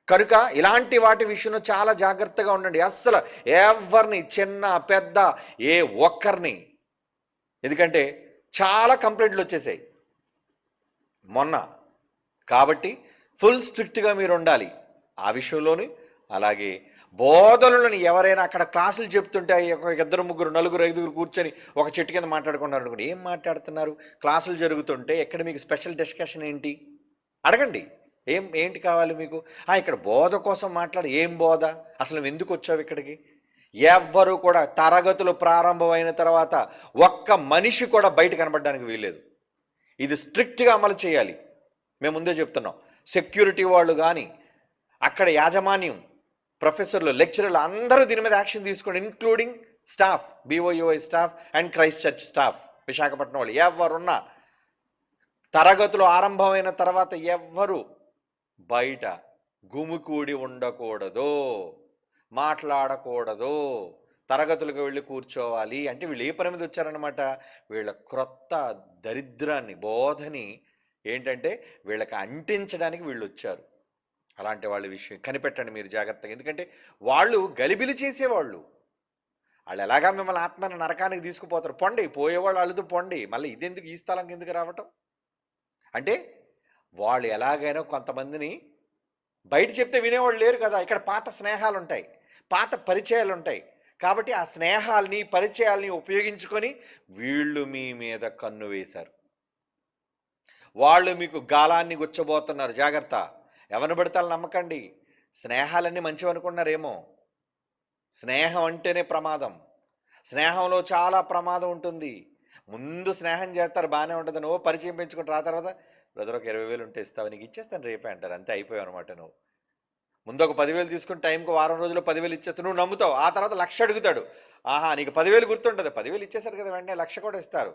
కనుక ఇలాంటి వాటి విషయంలో చాలా జాగ్రత్తగా ఉండండి. అస్సలు ఎవరిని, చిన్న పెద్ద ఏ ఒక్కరిని, ఎందుకంటే చాలా కంప్లైంట్లు వచ్చేసాయి మొన్న. కాబట్టి ఫుల్ స్ట్రిక్ట్గా మీరు ఉండాలి. ఆ విషయంలోని అలాగే బోధనలను ఎవరైనా అక్కడ క్లాసులు చెప్తుంటే ఒక ఇద్దరు ముగ్గురు నలుగురు ఐదుగురు కూర్చొని ఒక చెట్టు కింద మాట్లాడుకున్నారు అనుకోండి, ఏం మాట్లాడుతున్నారు? క్లాసులు జరుగుతుంటే ఎక్కడ మీకు స్పెషల్ డిస్కషన్ ఏంటి అడగండి. ఏంటి కావాలి మీకు? ఇక్కడ బోధ కోసం మాట్లాడి, ఏం బోధ? అసలు నువ్వు ఎందుకు వచ్చావు ఇక్కడికి? ఎవ్వరు కూడా తరగతులు ప్రారంభమైన తర్వాత ఒక్క మనిషి కూడా బయట కనబడడానికి వీల్లేదు. ఇది స్ట్రిక్ట్గా అమలు చేయాలి. మేము ముందే చెప్తున్నాం. సెక్యూరిటీ వాళ్ళు కానీ, అక్కడ యాజమాన్యం, ప్రొఫెసర్లు, లెక్చరర్లు అందరూ దీని మీద యాక్షన్ తీసుకోండి, including staff, BOUI staff and Christ church staff, Visakhapatnam వాళ్ళు ఎవరున్నా. తరగతులు ఆరంభమైన తర్వాత ఎవ్వరు బయట గుమికూడి ఉండకూడదు, మాట్లాడకూడదు, తరగతులకు వెళ్ళి కూర్చోవాలి. అంటే వీళ్ళు ఏ పని మీద వచ్చారనమాట? వీళ్ళ క్రొత్త దరిద్రాన్ని, బోధని ఏంటంటే వీళ్ళకి అంటించడానికి వీళ్ళు వచ్చారు. అలాంటి వాళ్ళ విషయం కనిపెట్టండి మీరు జాగ్రత్తగా. ఎందుకంటే వాళ్ళు గలిబిలి చేసేవాళ్ళు. వాళ్ళు ఎలాగా మిమ్మల్ని ఆత్మని నరకానికి తీసుకుపోతారు. పొండి, పోయేవాళ్ళు అలుదు పొండి, మళ్ళీ ఇదెందుకు, ఈ స్థలంకి ఎందుకు రావటం? అంటే వాళ్ళు ఎలాగైనా కొంతమందిని బయట చెప్తే వినేవాళ్ళు లేరు కదా. ఇక్కడ పాత స్నేహాలు ఉంటాయి, పాత పరిచయాలు ఉంటాయి. కాబట్టి ఆ స్నేహాల్ని, పరిచయాల్ని ఉపయోగించుకొని వీళ్ళు మీ మీద కన్ను వేశారు. వాళ్ళు మీకు గాలాన్ని గుచ్చబోతున్నారు. జాగ్రత్త. ఎవరిని పడతారు నమ్మకండి. స్నేహాలన్నీ మంచివి అనుకున్నారేమో. స్నేహం అంటేనే ప్రమాదం. స్నేహంలో చాలా ప్రమాదం ఉంటుంది. ముందు స్నేహం చేస్తారు, బాగానే ఉంటుంది. నువ్వు పరిచయం పెంచుకుంటారు. ఆ తర్వాత బ్రదర్ ఒక 20,000 ఉంటే ఇస్తావు, నీకు ఇచ్చేస్తాను రేపే అంటారు. అంతే, అయిపోయావు అనమాట. నువ్వు ముందు ఒక 10,000 తీసుకుని టైంకి వారం రోజుల్లో 10,000 ఇచ్చేస్తావు, నువ్వు నమ్ముతావు. ఆ తర్వాత 1,00,000 అడుగుతాడు. నీకు 10,000 గుర్తుంటుంది. 10,000 ఇచ్చేసారు కదా, వెంటనే 1,00,000 కూడా ఇస్తారు.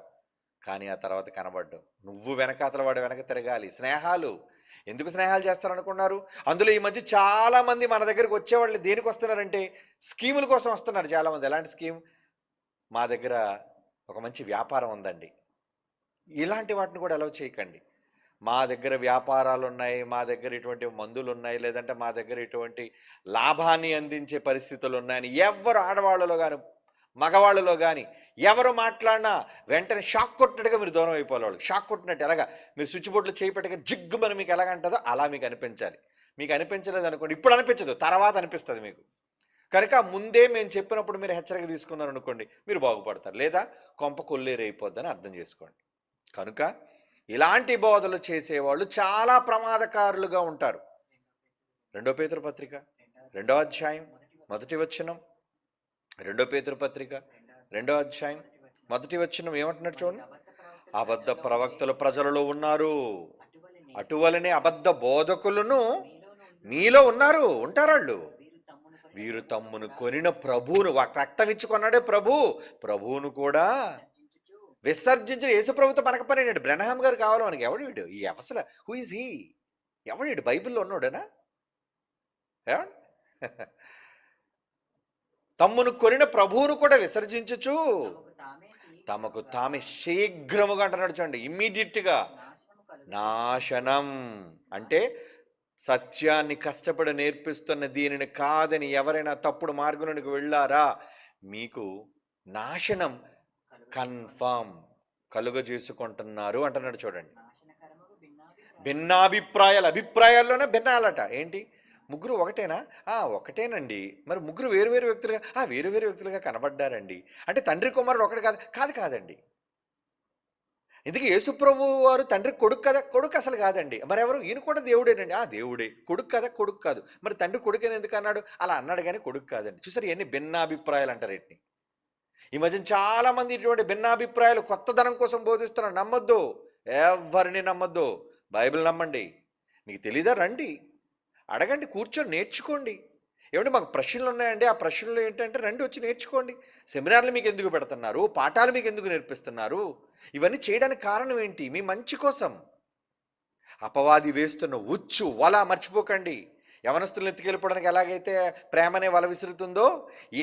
కానీ ఆ తర్వాత కనబడ్డు. నువ్వు వెనకాతల వాడు వెనక తిరగాలి. స్నేహాలు ఎందుకు స్నేహాలు చేస్తారనుకున్నారు? అందులో ఈ మధ్య చాలామంది మన దగ్గరికి వచ్చేవాళ్ళు దేనికి వస్తున్నారంటే స్కీముల కోసం వస్తున్నారు చాలామంది. ఎలాంటి స్కీమ్? మా దగ్గర ఒక మంచి వ్యాపారం ఉందండి, ఇలాంటి వాటిని కూడా అలౌ చేయకండి. మా దగ్గర వ్యాపారాలు ఉన్నాయి, మా దగ్గర ఇటువంటి మందులు ఉన్నాయి, లేదంటే మా దగ్గర ఇటువంటి లాభాన్ని అందించే పరిస్థితులు ఉన్నాయని ఎవరు, ఆడవాళ్ళలో కానీ మగవాళ్ళలో కానీ ఎవరు మాట్లాడినా వెంటనే షాక్ కొట్టినట్టుగా మీరు దూరం అయిపోవాలి. వాళ్ళకి షాక్ కొట్టినట్టు ఎలాగా మీరు స్విచ్ బోర్డులో చేయి పెట్టగా జిగ్గుమని మీకు ఎలాగంటుందో అలా మీకు అనిపించాలి. మీకు అనిపించలేదు అనుకోండి, ఇప్పుడు అనిపించదు, తర్వాత అనిపిస్తుంది మీకు. కనుక ముందే మేము చెప్పినప్పుడు మీరు హెచ్చరిక తీసుకున్నారు అనుకోండి, మీరు బాగుపడతారు. లేదా కొంప కొల్లేరైపోద్దని అర్థం చేసుకోండి. కనుక ఇలాంటి బోధలు చేసేవాళ్ళు చాలా ప్రమాదకారులుగా ఉంటారు. 2 పేతురు పత్రిక 2వ అధ్యాయం 1వ వచనం, 2 పేతురు పత్రిక 2వ అధ్యాయం 1వ వచనం ఏమంటున్నాడు చూడండి. అబద్ధ ప్రవక్తలు ప్రజలలో ఉన్నారు, అటువలనే అబద్ధ బోధకులను మీలో ఉంటారు. వాళ్ళు వీరు తమ్మును కొనిన ప్రభువును, రక్తం ఇచ్చుకున్నాడే ప్రభువును కూడా విసర్జించిన. యేసు ప్రభుతో మనకు పని ఏంటంటే బ్రెనహాం గారు కావాలి మనకి. ఎవడు వీడు? ఈ అసలు హూ ఈజ్ హీ? ఎవడు వీడు? బైబిల్లో ఉన్నాడనా? తమ్మును కొనిన ప్రభువును కూడా విసర్జించుచు తమకు తామే శీఘ్రముగా అంటున్నాడు చూడండి, ఇమ్మీడియట్గా నాశనం. అంటే సత్యాన్ని కష్టపడి నేర్పిస్తున్న దీనిని కాదని ఎవరైనా తప్పుడు మార్గంలోకి వెళ్ళారా, మీకు నాశనం కన్ఫర్మ్ కలుగజేసుకుంటున్నారు అంటున్నాడు చూడండి. అభిప్రాయాల్లోనే భిన్నాలట. ఏంటి? ముగ్గురు ఒకటేనా? ఒకటేనండి. మరి ముగ్గురు వేరు వ్యక్తులుగా కనబడ్డారండి. అంటే తండ్రి కుమారుడు ఒకటి కాదండి. ఇందుకే యేసుప్రభు వారు తండ్రి కొడుకు కదా? కొడుకు అసలు కాదండి. మరి ఎవరు? ఈయన కూడా దేవుడేనండి. దేవుడే. కొడుకు కదా? కొడుకు కాదు. మరి తండ్రి కొడుకుని ఎందుకు అన్నాడు? అలా అన్నాడు కానీ కొడుకు కాదండి. చూసారు, ఎన్ని భిన్నాభిప్రాయాలు అంటారు వీటిని. ఈ మధ్యన చాలా మంది ఇటువంటి భిన్నాభిప్రాయాలు కొత్తదనం కోసం బోధిస్తున్నారు. నమ్మొద్దు, ఎవరిని నమ్మొద్దు. బైబిల్ నమ్మండి. మీకు తెలీదా? రండి, అడగండి, కూర్చొని నేర్చుకోండి. ఏమంటే మాకు ప్రశ్నలు ఉన్నాయండి, ఆ ప్రశ్నలు ఏంటంటే రండి, వచ్చి నేర్చుకోండి. సెమినార్లు మీకు ఎందుకు పెడుతున్నారు? పాఠాలు మీకు ఎందుకు నేర్పిస్తున్నారు? ఇవన్నీ చేయడానికి కారణం ఏంటి? మీ మంచి కోసం. అపవాది వేస్తున్న ఉచ్చు వల మర్చిపోకండి. యవనస్తులను ఎత్తుకెళ్ళిపోవడానికి ఎలాగైతే ప్రేమ అనే వల విసురుతుందో,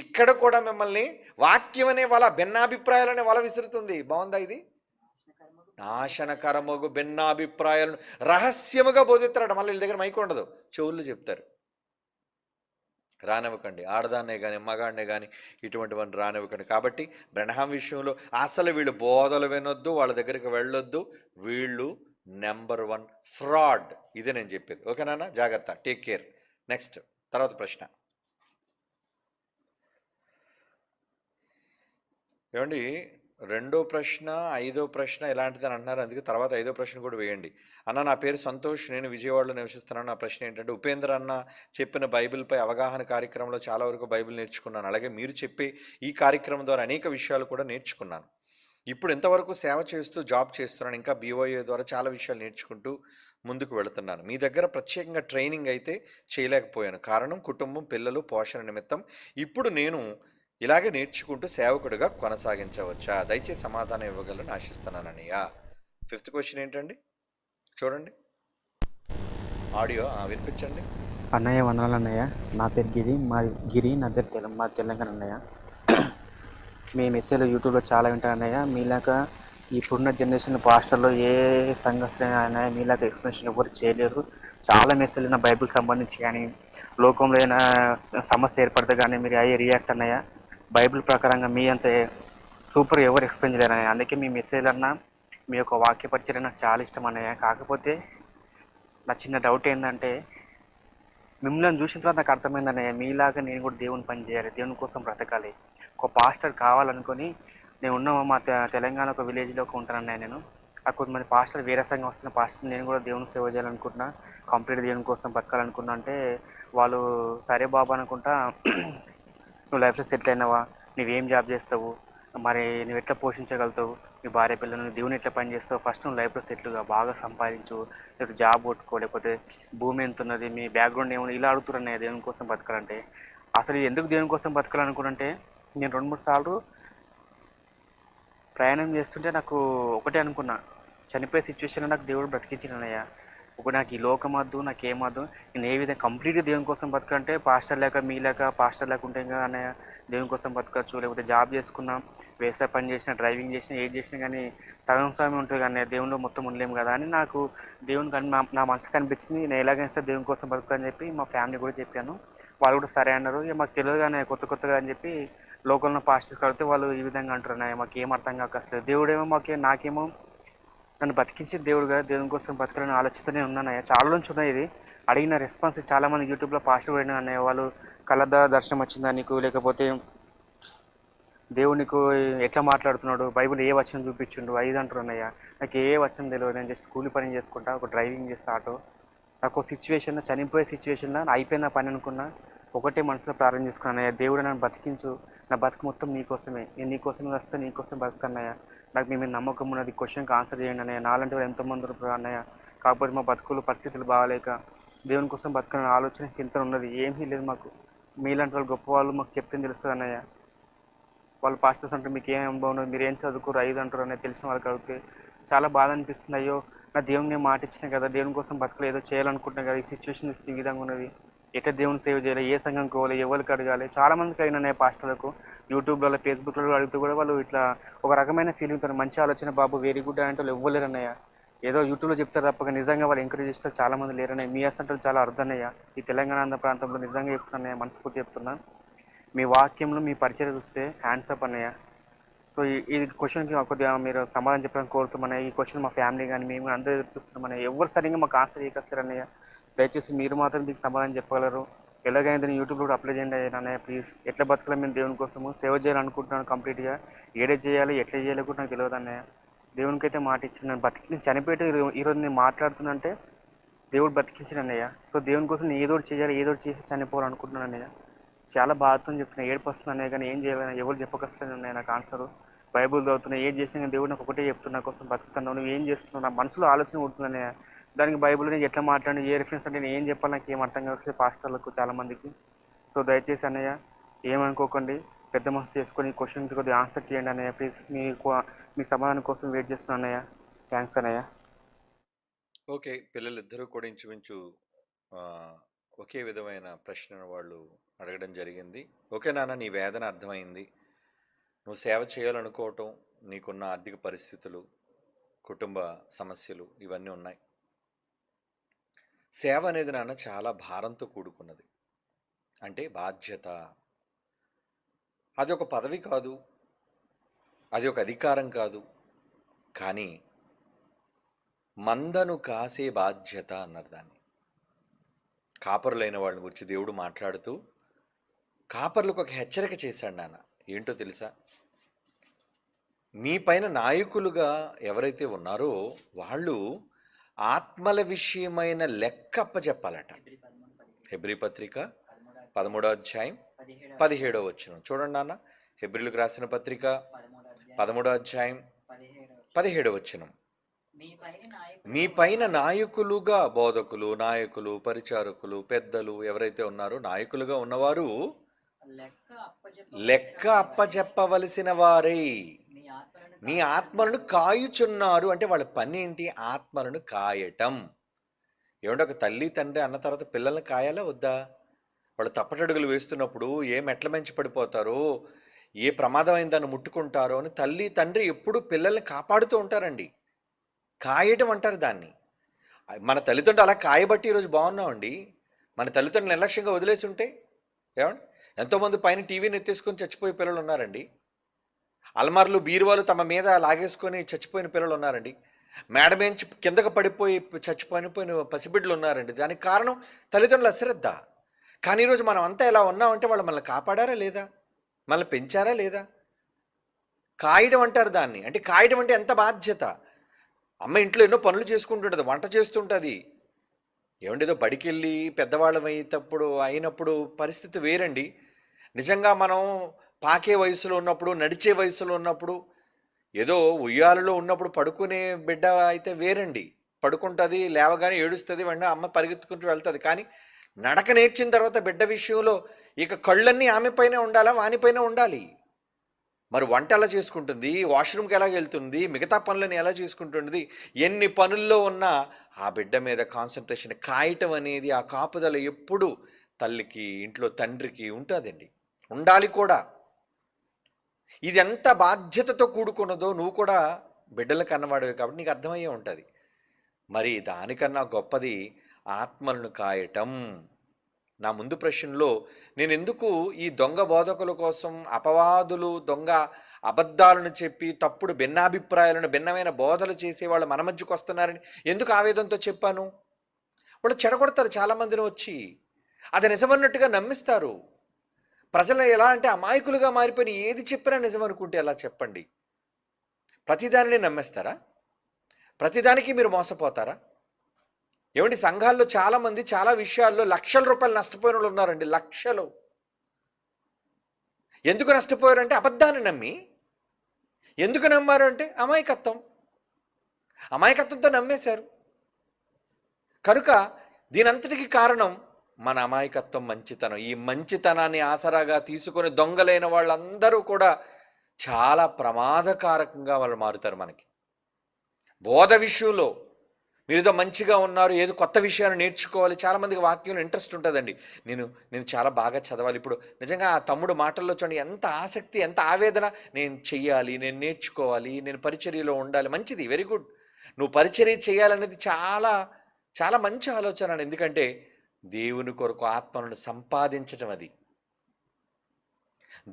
ఇక్కడ కూడా మిమ్మల్ని వాక్యం అనే వల, భిన్నాభిప్రాయాలనే వల విసురుతుంది. బాగుందా ఇది? నాశనకరమగు భిన్నాభిప్రాయాలను రహస్యముగా బోధిస్తారట. మళ్ళీ వీళ్ళ దగ్గర మైకు ఉండదు, చెవుళ్ళు చెప్తారు. రానివ్వకండి. ఆడదాన్నే కానీ మగాడినే కానీ ఇటువంటివన్నీ రానివ్వకండి. కాబట్టి బ్రెనహాం విషయంలో అసలు వీళ్ళు బోధలు వినొద్దు, వాళ్ళ దగ్గరికి వెళ్ళొద్దు. వీళ్ళు నెంబర్ 1 ఫ్రాడ్. ఇదే నేను చెప్పేది. ఓకేనా? జాగ్రత్త. Take care. నెక్స్ట్. తర్వాత ప్రశ్న ఏమండి, రెండో ప్రశ్న, ఐదో ప్రశ్న ఇలాంటిదని అంటున్నారు. అందుకే తర్వాత ఐదో ప్రశ్న కూడా వేయండి. అన్న, నా పేరు సంతోష్, నేను విజయవాడలో నివసిస్తున్నాను. నా ప్రశ్న ఏంటంటే, ఉపేంద్ర అన్న చెప్పిన బైబిల్పై అవగాహన కార్యక్రమంలో చాలా వరకు బైబిల్ నేర్చుకున్నాను. అలాగే మీరు చెప్పే ఈ కార్యక్రమం ద్వారా అనేక విషయాలు కూడా నేర్చుకున్నాను. ఇప్పుడు ఇంతవరకు సేవ చేస్తూ జాబ్ చేస్తున్నాను. ఇంకా బీఓఏ ద్వారా చాలా విషయాలు నేర్చుకుంటూ ముందుకు వెళుతున్నాను. మీ దగ్గర ప్రత్యేకంగా ట్రైనింగ్ అయితే చేయలేకపోయాను. కారణం కుటుంబం, పిల్లలు, పోషణ నిమిత్తం. ఇప్పుడు నేను ఇలాగే నేర్చుకుంటూ సేవకుడిగా కొనసాగించవచ్చా? దయచేసి సమాధానం ఇవ్వగలని ఆశిస్తున్నానన్నయ్య. ఫిఫ్త్ క్వశ్చన్ ఏంటండి? చూడండి ఆడియో వినిపించండి. అన్నయ్య వందనాలు అన్నయ్య. నా పేరు గిరి, నా పేరు మా తెలంగాణ అన్నయ్య. మీ మెసేజ్లో యూట్యూబ్లో చాలా వింటాను అన్నయ్య. మీలాగా ఇప్పుడున్న జనరేషన్ పాస్టర్లో ఏ సంఘస్థులైనా అన్నయ్య మీలాగా ఎక్స్ప్లెనేషన్ ఎవరు చేయలేరు. చాలా మెసేజ్లు నా బైబిల్ సంబంధించి కానీ, లోకంలో ఏదైనా సమస్య ఏర్పడితే కానీ మీరు అయ్యే రియాక్ట్ అన్నయ్య బైబిల్ ప్రకారంగా మీ అంత సూపర్ ఎవరు ఎక్స్ప్లెయిన్ చేయలేరు అన్నయ్య. అందుకే మీ మెసేజ్ అన్నా మీ యొక్క వాక్య పరిచయం నాకు చాలా ఇష్టం అన్నయ్య. కాకపోతే నా చిన్న డౌట్ ఏంటంటే, మిమ్మల్ని చూసిన తర్వాత నాకు అర్థమైందన్నయ్య, మీలాగా నేను కూడా దేవుని పని చేయాలి, దేవుని కోసం బ్రతకాలి, ఒక పాస్టర్ కావాలనుకొని నేను ఉన్న మా తెలంగాణ ఒక విలేజ్లో ఒక ఉంటానన్నయ్య. నేను ఆ కొంతమంది పాస్టర్ వేరే సంఘం వస్తున్న పాస్టర్ నేను కూడా దేవుని సేవ చేయాలనుకుంటున్నా, కంప్లీట్ దేవుని కోసం బతకాలనుకున్నా అంటే వాళ్ళు సరే బాబు అనుకుంటా నువ్వు లైఫ్లో సెటిల్ అయినావా, నువ్వేం జాబ్ చేస్తావు, మరి నువ్వు ఎట్లా పోషించగలుగుతావు, నీ భార్య పిల్లలు, దేవుని ఎట్లా పని చేస్తావు, ఫస్ట్ నువ్వు లైఫ్లో సెటిల్గా బాగా సంపాదించు, లేకపోతే జాబ్ కొట్టుకో, లేకపోతే భూమి ఎంత ఉన్నది, మీ బ్యాక్గ్రౌండ్ ఏమన్నా, ఇలా అడుగుతున్నాయి దేవుని కోసం బతకాలంటే. అసలు ఎందుకు దేవుని కోసం బతకాలనుకుంటే నేను 2-3 సార్లు ప్రయాణం చేస్తుంటే నాకు ఒకటే అనుకున్నా, చనిపోయే సిచ్యువేషన్లో నాకు దేవుడు బ్రతికించినయ్యా. ఇప్పుడు నాకు ఈ లోకం వద్దు, నాకు ఏమద్దు, నేను ఏ విధంగా కంప్లీట్గా దేవుని కోసం బతకంటే పాస్టర్ లేక మీ లేక పాస్టర్ లేక ఉంటే అన్నయ్య దేవుని కోసం బతకచ్చు, లేకపోతే జాబ్ చేసుకున్నాం, వ్యవసాయ పని చేసినా, డ్రైవింగ్ చేసినా, ఏది చేసినా కానీ సగం సగం ఉంటుంది కానీ దేవునిలో మొత్తం ఉండలేము కదా అని నాకు దేవుని కానీ నా మనసు కనిపించింది. నేను ఎలాగైనా సరే దేవుని కోసం బతుకుతానని చెప్పి మా ఫ్యామిలీ కూడా చెప్పాను. వాళ్ళు కూడా సరే అన్నారు. ఇక మాకు తెలియదు కానీ కొత్తగా అని చెప్పి లోకల్లో పాస్టర్స్ కడితే వాళ్ళు ఈ విధంగా అంటారు, మాకు ఏం అర్థం కాక వస్తుంది. దేవుడేమో నాకేమో నన్ను బతికించి దేవుడు కదా, దేవుని కోసం బతకాలని ఆలోచిస్తూనే ఉన్నానయ్య. చాలా నుంచి ఉన్నాయి. ఇది అడిగిన రెస్పాన్స్ చాలామంది యూట్యూబ్లో పాస్టర్ పోయినా అన్నయ్య, వాళ్ళు కళ్ళ దర్శనం వచ్చిందా నీకు, లేకపోతే దేవుడు నీకు ఎట్లా మాట్లాడుతున్నాడు, బైబిల్ ఏ వచనం చూపించిండు, ఐదు అంటారు అన్నయ్య. నాకు ఏ వచనం తెలియదు, నేను జస్ట్ కూలి పని చేసుకుంటా, ఒక డ్రైవింగ్ చేస్తా ఆటో. నాకు సిచ్యువేషన్, చనిపోయే సిచ్యువేషన్లో అయిపోయిన పని అనుకున్నా, ఒకటే మనసులో ప్రార్థన చేసుకున్నానయ్య, దేవుడు నన్ను బతికించు, నా బతుకు మొత్తం నీకోసమే, నేను నీకోసమే వస్తే నీకోసం బతుకుతానయ్య, నాకు మీ మీద నమ్మకం ఉన్నది, క్వశ్చన్కి ఆన్సర్ చేయండి అన్నయ్య. నాలాంటి వాళ్ళు ఎంతోమంది ఉన్నారు అన్నయ్య, కాకపోతే మా బతుకులు పరిస్థితులు బాగాలేక దేవుని కోసం బతకాలని ఆలోచన చింతన ఉన్నది, ఏమీ లేదు మాకు. మీలాంటి వాళ్ళు గొప్ప వాళ్ళు మాకు చెప్తే తెలుస్తుంది అన్నయ్య. వాళ్ళు పాస్టర్స్ అంటే మీకు ఏం అనుభవం ఉన్నది, మీరు ఏం చదువుకోరు, ఐదు అంటారు అనేది తెలిసిన వాళ్ళకి అడిగితే చాలా బాధ అనిపిస్తుంది. అయ్యో, నా దేవుని మాట ఇచ్చినా కదా, దేవుని కోసం బతకలు ఏదో చేయాలనుకుంటున్నా కదా, ఈ సిచ్యువేషన్ ఈ విధంగా ఉన్నది, ఎట్లా దేవుని సేవ చేయాలి, ఏ సంఘం కోవాలి, ఎవరికి అడగాలి. చాలా మందికి అయినా పాస్టర్లకు యూట్యూబ్లలో, ఫేస్బుక్లో అడుగుతూ కూడా వాళ్ళు ఇట్లా ఒక రకమైన ఫీలింగ్తో మంచి ఆలోచన బాబు వెరీ గుడ్ అంటే వాళ్ళు ఇవ్వలేరు అన్నయ్య. ఏదో యూట్యూబ్లో చెప్తారు తప్పక నిజంగా వాళ్ళు ఎంకరేజ్ చేస్తారు చాలా మంది లేరన్నయ్య. మీ అసంటే చాలా అర్థనయ్య. ఈ తెలంగాణ ఆంధ్ర ప్రాంతంలో నిజంగా చెప్తున్నానయ్య, మనస్ఫూర్తి చెప్తున్నా. మీ వాక్యంలో మీ పరిచయం చూస్తే హ్యాండ్స్ అప్ అన్నయ్య. సో ఈ క్వశ్చన్కి కొద్దిగా మీరు సమాధానం చెప్పడానికి కోరుతామన్నయ్య. ఈ క్వశ్చన్ మా ఫ్యామిలీ కానీ మేము కానీ అందరూ ఎదురు చూస్తున్నామన్నయ్య. ఎవరు సరిగ్గా మాకు ఆన్సర్ చేయకొస్తారన్నయ్య. దయచేసి మీరు మాత్రం మీకు సమాధానం చెప్పగలరు. ఎలాగైనా దీన్ని యూట్యూబ్లో కూడా అప్లై చేయండి అన్నయ్య ప్లీజ్. ఎట్లా బతకాలి మేము దేవుని కోసము సేవ చేయాలనుకుంటున్నాను కంప్లీట్గా. ఏడే చేయాలి, ఎట్లా చేయాలి కూడా నాకు తెలియదు అన్నయ్య. దేవునికి అయితే మాట ఇచ్చిన నేను బతికి చనిపోయేట ఈరోజు నేను మాట్లాడుతున్నా అంటే దేవుడు బతికించిన అన్నయ్య. సో దేవుని కోసం నేను ఏదో చేయాలి, ఏదో చేసి చనిపోవాలనుకుంటున్నాను అన్నయ్య. చాలా బాధతో చెప్తున్నా, ఏడుపు వస్తుంది అన్నయ్య, కానీ ఏం చేయాలని ఎవరు చెప్పకొస్తలేదు అన్నయ్య నాకు ఆన్సర్. బైబుల్ చదువుతున్నా, ఏం చేసినా దేవుడు నాకు ఒకటే చెప్తున్నా కోసం బతుకుతున్నావు, నువ్వు ఏం చేస్తున్నావు, నా మనసులో ఆలోచన ఉంటుంది అన్నయ్య. దానికి బైబుల్ నేను ఎట్లా మాట్లాడి ఏ రిఫరెన్స్ అంటే నేను ఏం చెప్పాలి నాకు ఏం అర్థం కావట్లేదు పాస్టర్లకు చాలా మందికి. సో దయచేసి అన్నయ్య ఏమనుకోకండి, పెద్ద మనసు చేసుకొని ఈ క్వశ్చన్కి కొద్దిగా ఆన్సర్ చేయండి అన్నయ్య ప్లీజ్. మీ సమాధానం కోసం వెయిట్ చేస్తున్నాను అన్నయ్య. థ్యాంక్స్ అన్నయ్య. ఓకే, పిల్లలిద్దరూ కూడా ఇంచుమించు ఒకే విధమైన ప్రశ్నను వాళ్ళు అడగడం జరిగింది. ఓకే నాన్న, నీ వేదన అర్థమైంది. నువ్వు సేవ చేయాలనుకోవటం, నీకున్న ఆర్థిక పరిస్థితులు, కుటుంబ సమస్యలు ఇవన్నీ ఉన్నాయి. సేవ అనేది నాన్న చాలా భారంతో కూడుకున్నది. అంటే బాధ్యత. అది ఒక పదవి కాదు, అది ఒక అధికారం కాదు, కానీ మందను కాసే బాధ్యత అన్నారు దాన్ని. కాపరులైన వాళ్ళని గురించి దేవుడు మాట్లాడుతూ కాపర్లకు ఒక హెచ్చరిక చేశాడు నాన్న. ఏంటో తెలుసా? మీ పైన నాయకులుగా ఎవరైతే ఉన్నారో వాళ్ళు ఆత్మల విషయమైన లెక్క అప్పచెప్పాలట. హెబ్రీ పత్రిక 13వ అధ్యాయం 17వ వచనం చూడండి నాన్న. హెబ్రీలకు రాసిన పత్రిక 13వ అధ్యాయం 17వ వచనం. మీ పైన నాయకులుగా బోధకులు, నాయకులు, పరిచారకులు, పెద్దలు ఎవరైతే ఉన్నారో నాయకులుగా ఉన్నవారు లెక్క అప్పచెప్పవలసిన వారై మీ ఆత్మలను కాయుచున్నారు. అంటే వాళ్ళ పని ఏంటి? ఆత్మలను కాయటం. ఏమంటే ఒక తల్లి తండ్రి అన్న తర్వాత పిల్లల్ని కాయాలా వద్దా? వాళ్ళు తప్పటడుగులు వేస్తున్నప్పుడు ఏ మెట్ల మంచి పడిపోతారో, ఏ ప్రమాదమైన దాన్ని ముట్టుకుంటారో అని తల్లి తండ్రి ఎప్పుడు పిల్లల్ని కాపాడుతూ ఉంటారండి. కాయటం అంటారు దాన్ని. మన తల్లిదండ్రులు అలా కాయబట్టి ఈరోజు బాగున్నామండి. మన తల్లిదండ్రులు నిర్లక్ష్యంగా వదిలేసి ఉంటే ఏమండి ఎంతోమంది పైన టీవీని ఎత్తేసుకొని చచ్చిపోయే పిల్లలు ఉన్నారండి. అల్మార్లు బీరువాలు తమ మీద లాగేసుకొని చచ్చిపోయిన పిల్లలు ఉన్నారండి. మేడమేంచి కిందకు పడిపోయి చచ్చిపోయిన పసిబిడ్డలు ఉన్నారండి. దానికి కారణం తల్లిదండ్రుల అశ్రద్ధ. కానీ ఈరోజు మనం అంతా ఎలా ఉన్నామంటే వాళ్ళు మనల్ని కాపాడారా లేదా, మనల్ని పెంచారా లేదా? కాయడం అంటారు దాన్ని. అంటే కాయడం అంటే ఎంత బాధ్యత. అమ్మ ఇంట్లో ఎన్నో పనులు చేసుకుంటుంటుంది, వంట చేస్తుంటుంది. ఏమంటే ఏదో బడికి వెళ్ళి పెద్దవాళ్ళం అయినప్పుడు పరిస్థితి వేరండి. నిజంగా మనం పాకే వయసులో ఉన్నప్పుడు, నడిచే వయసులో ఉన్నప్పుడు, ఏదో ఉయ్యాలలో ఉన్నప్పుడు పడుకునే బిడ్డ అయితే వేరండి. పడుకుంటుంది, లేవగానే ఏడుస్తుంది, వెంటనే అమ్మ పరిగెత్తుకుంటూ వెళ్తుంది. కానీ నడక నేర్చిన తర్వాత బిడ్డ విషయంలో ఇక కళ్ళన్నీ ఆమె పైన ఉండాలా, వానిపైన ఉండాలి. మరి వంట ఎలా చేసుకుంటుంది, వాష్రూమ్కి ఎలా వెళ్తుంది, మిగతా పనులను ఎలా చేసుకుంటుంది, ఎన్ని పనుల్లో ఉన్నా ఆ బిడ్డ మీద కాన్సన్ట్రేషన్ కాయటం అనేది, ఆ కాపుదల ఎప్పుడు తల్లికి, ఇంట్లో తండ్రికి ఉంటుందండి, ఉండాలి కూడా. ఇది ఎంత బాధ్యతతో కూడుకున్నదో నువ్వు కూడా బిడ్డలకు అన్నవాడివి కాబట్టి నీకు అర్థమయ్యే ఉంటుంది. మరి దానికన్నా గొప్పది ఆత్మలను కాయటం. నా ముందు ప్రశ్నలో నేను ఎందుకు ఈ దొంగ బోధకుల కోసం, అపవాదులు దొంగ అబద్ధాలను చెప్పి తప్పుడు భిన్నాభిప్రాయాలను, భిన్నమైన బోధలు చేసేవాళ్ళు మన మధ్యకు వస్తున్నారని ఎందుకు ఆవేదనతో చెప్పాను? వాళ్ళు చెడగొడతారు చాలామందిని వచ్చి, అది నిజమన్నట్టుగా నమ్మిస్తారు. ప్రజలు ఎలా అంటే అమాయకులుగా మారిపోయిన ఏది చెప్పినా నిజం అనుకుంటే ఎలా చెప్పండి? ప్రతిదానిని నమ్మేస్తారా? ప్రతిదానికి మీరు మోసపోతారా? ఏమండి, సంఘాల్లో చాలామంది చాలా విషయాల్లో లక్షల రూపాయలు నష్టపోయిన వాళ్ళు ఉన్నారండి. లక్షలు. ఎందుకు నష్టపోయారంటే అబద్ధాన్ని నమ్మి. ఎందుకు నమ్మారు అంటే అమాయకత్వంతో నమ్మేశారు. కనుక దీనంతటికి కారణం మన అమాయకత్వం, మంచితనం. ఈ మంచితనాన్ని ఆసరాగా తీసుకొని దొంగలైన వాళ్ళందరూ కూడా చాలా ప్రమాదకారకంగా వాళ్ళు మారుతారు. మనకి బోధ విషయంలో మీరు ఏదో మంచిగా ఉన్నారు, ఏదో కొత్త విషయాలు నేర్చుకోవాలి. చాలామందికి వాక్యంలో ఇంట్రెస్ట్ ఉంటుందండి. నేను చాలా బాగా చదవాలి. ఇప్పుడు నిజంగా ఆ తమ్ముడు మాటల్లో చూడండి, ఎంత ఆసక్తి, ఎంత ఆవేదన. నేను చెయ్యాలి, నేను నేర్చుకోవాలి, నేను పరిచర్యలో ఉండాలి. మంచిది, వెరీ గుడ్. నువ్వు పరిచర్య చేయాలనేది చాలా చాలా మంచి ఆలోచన. ఎందుకంటే దేవుని కొరకు ఆత్మలను సంపాదించటం అది.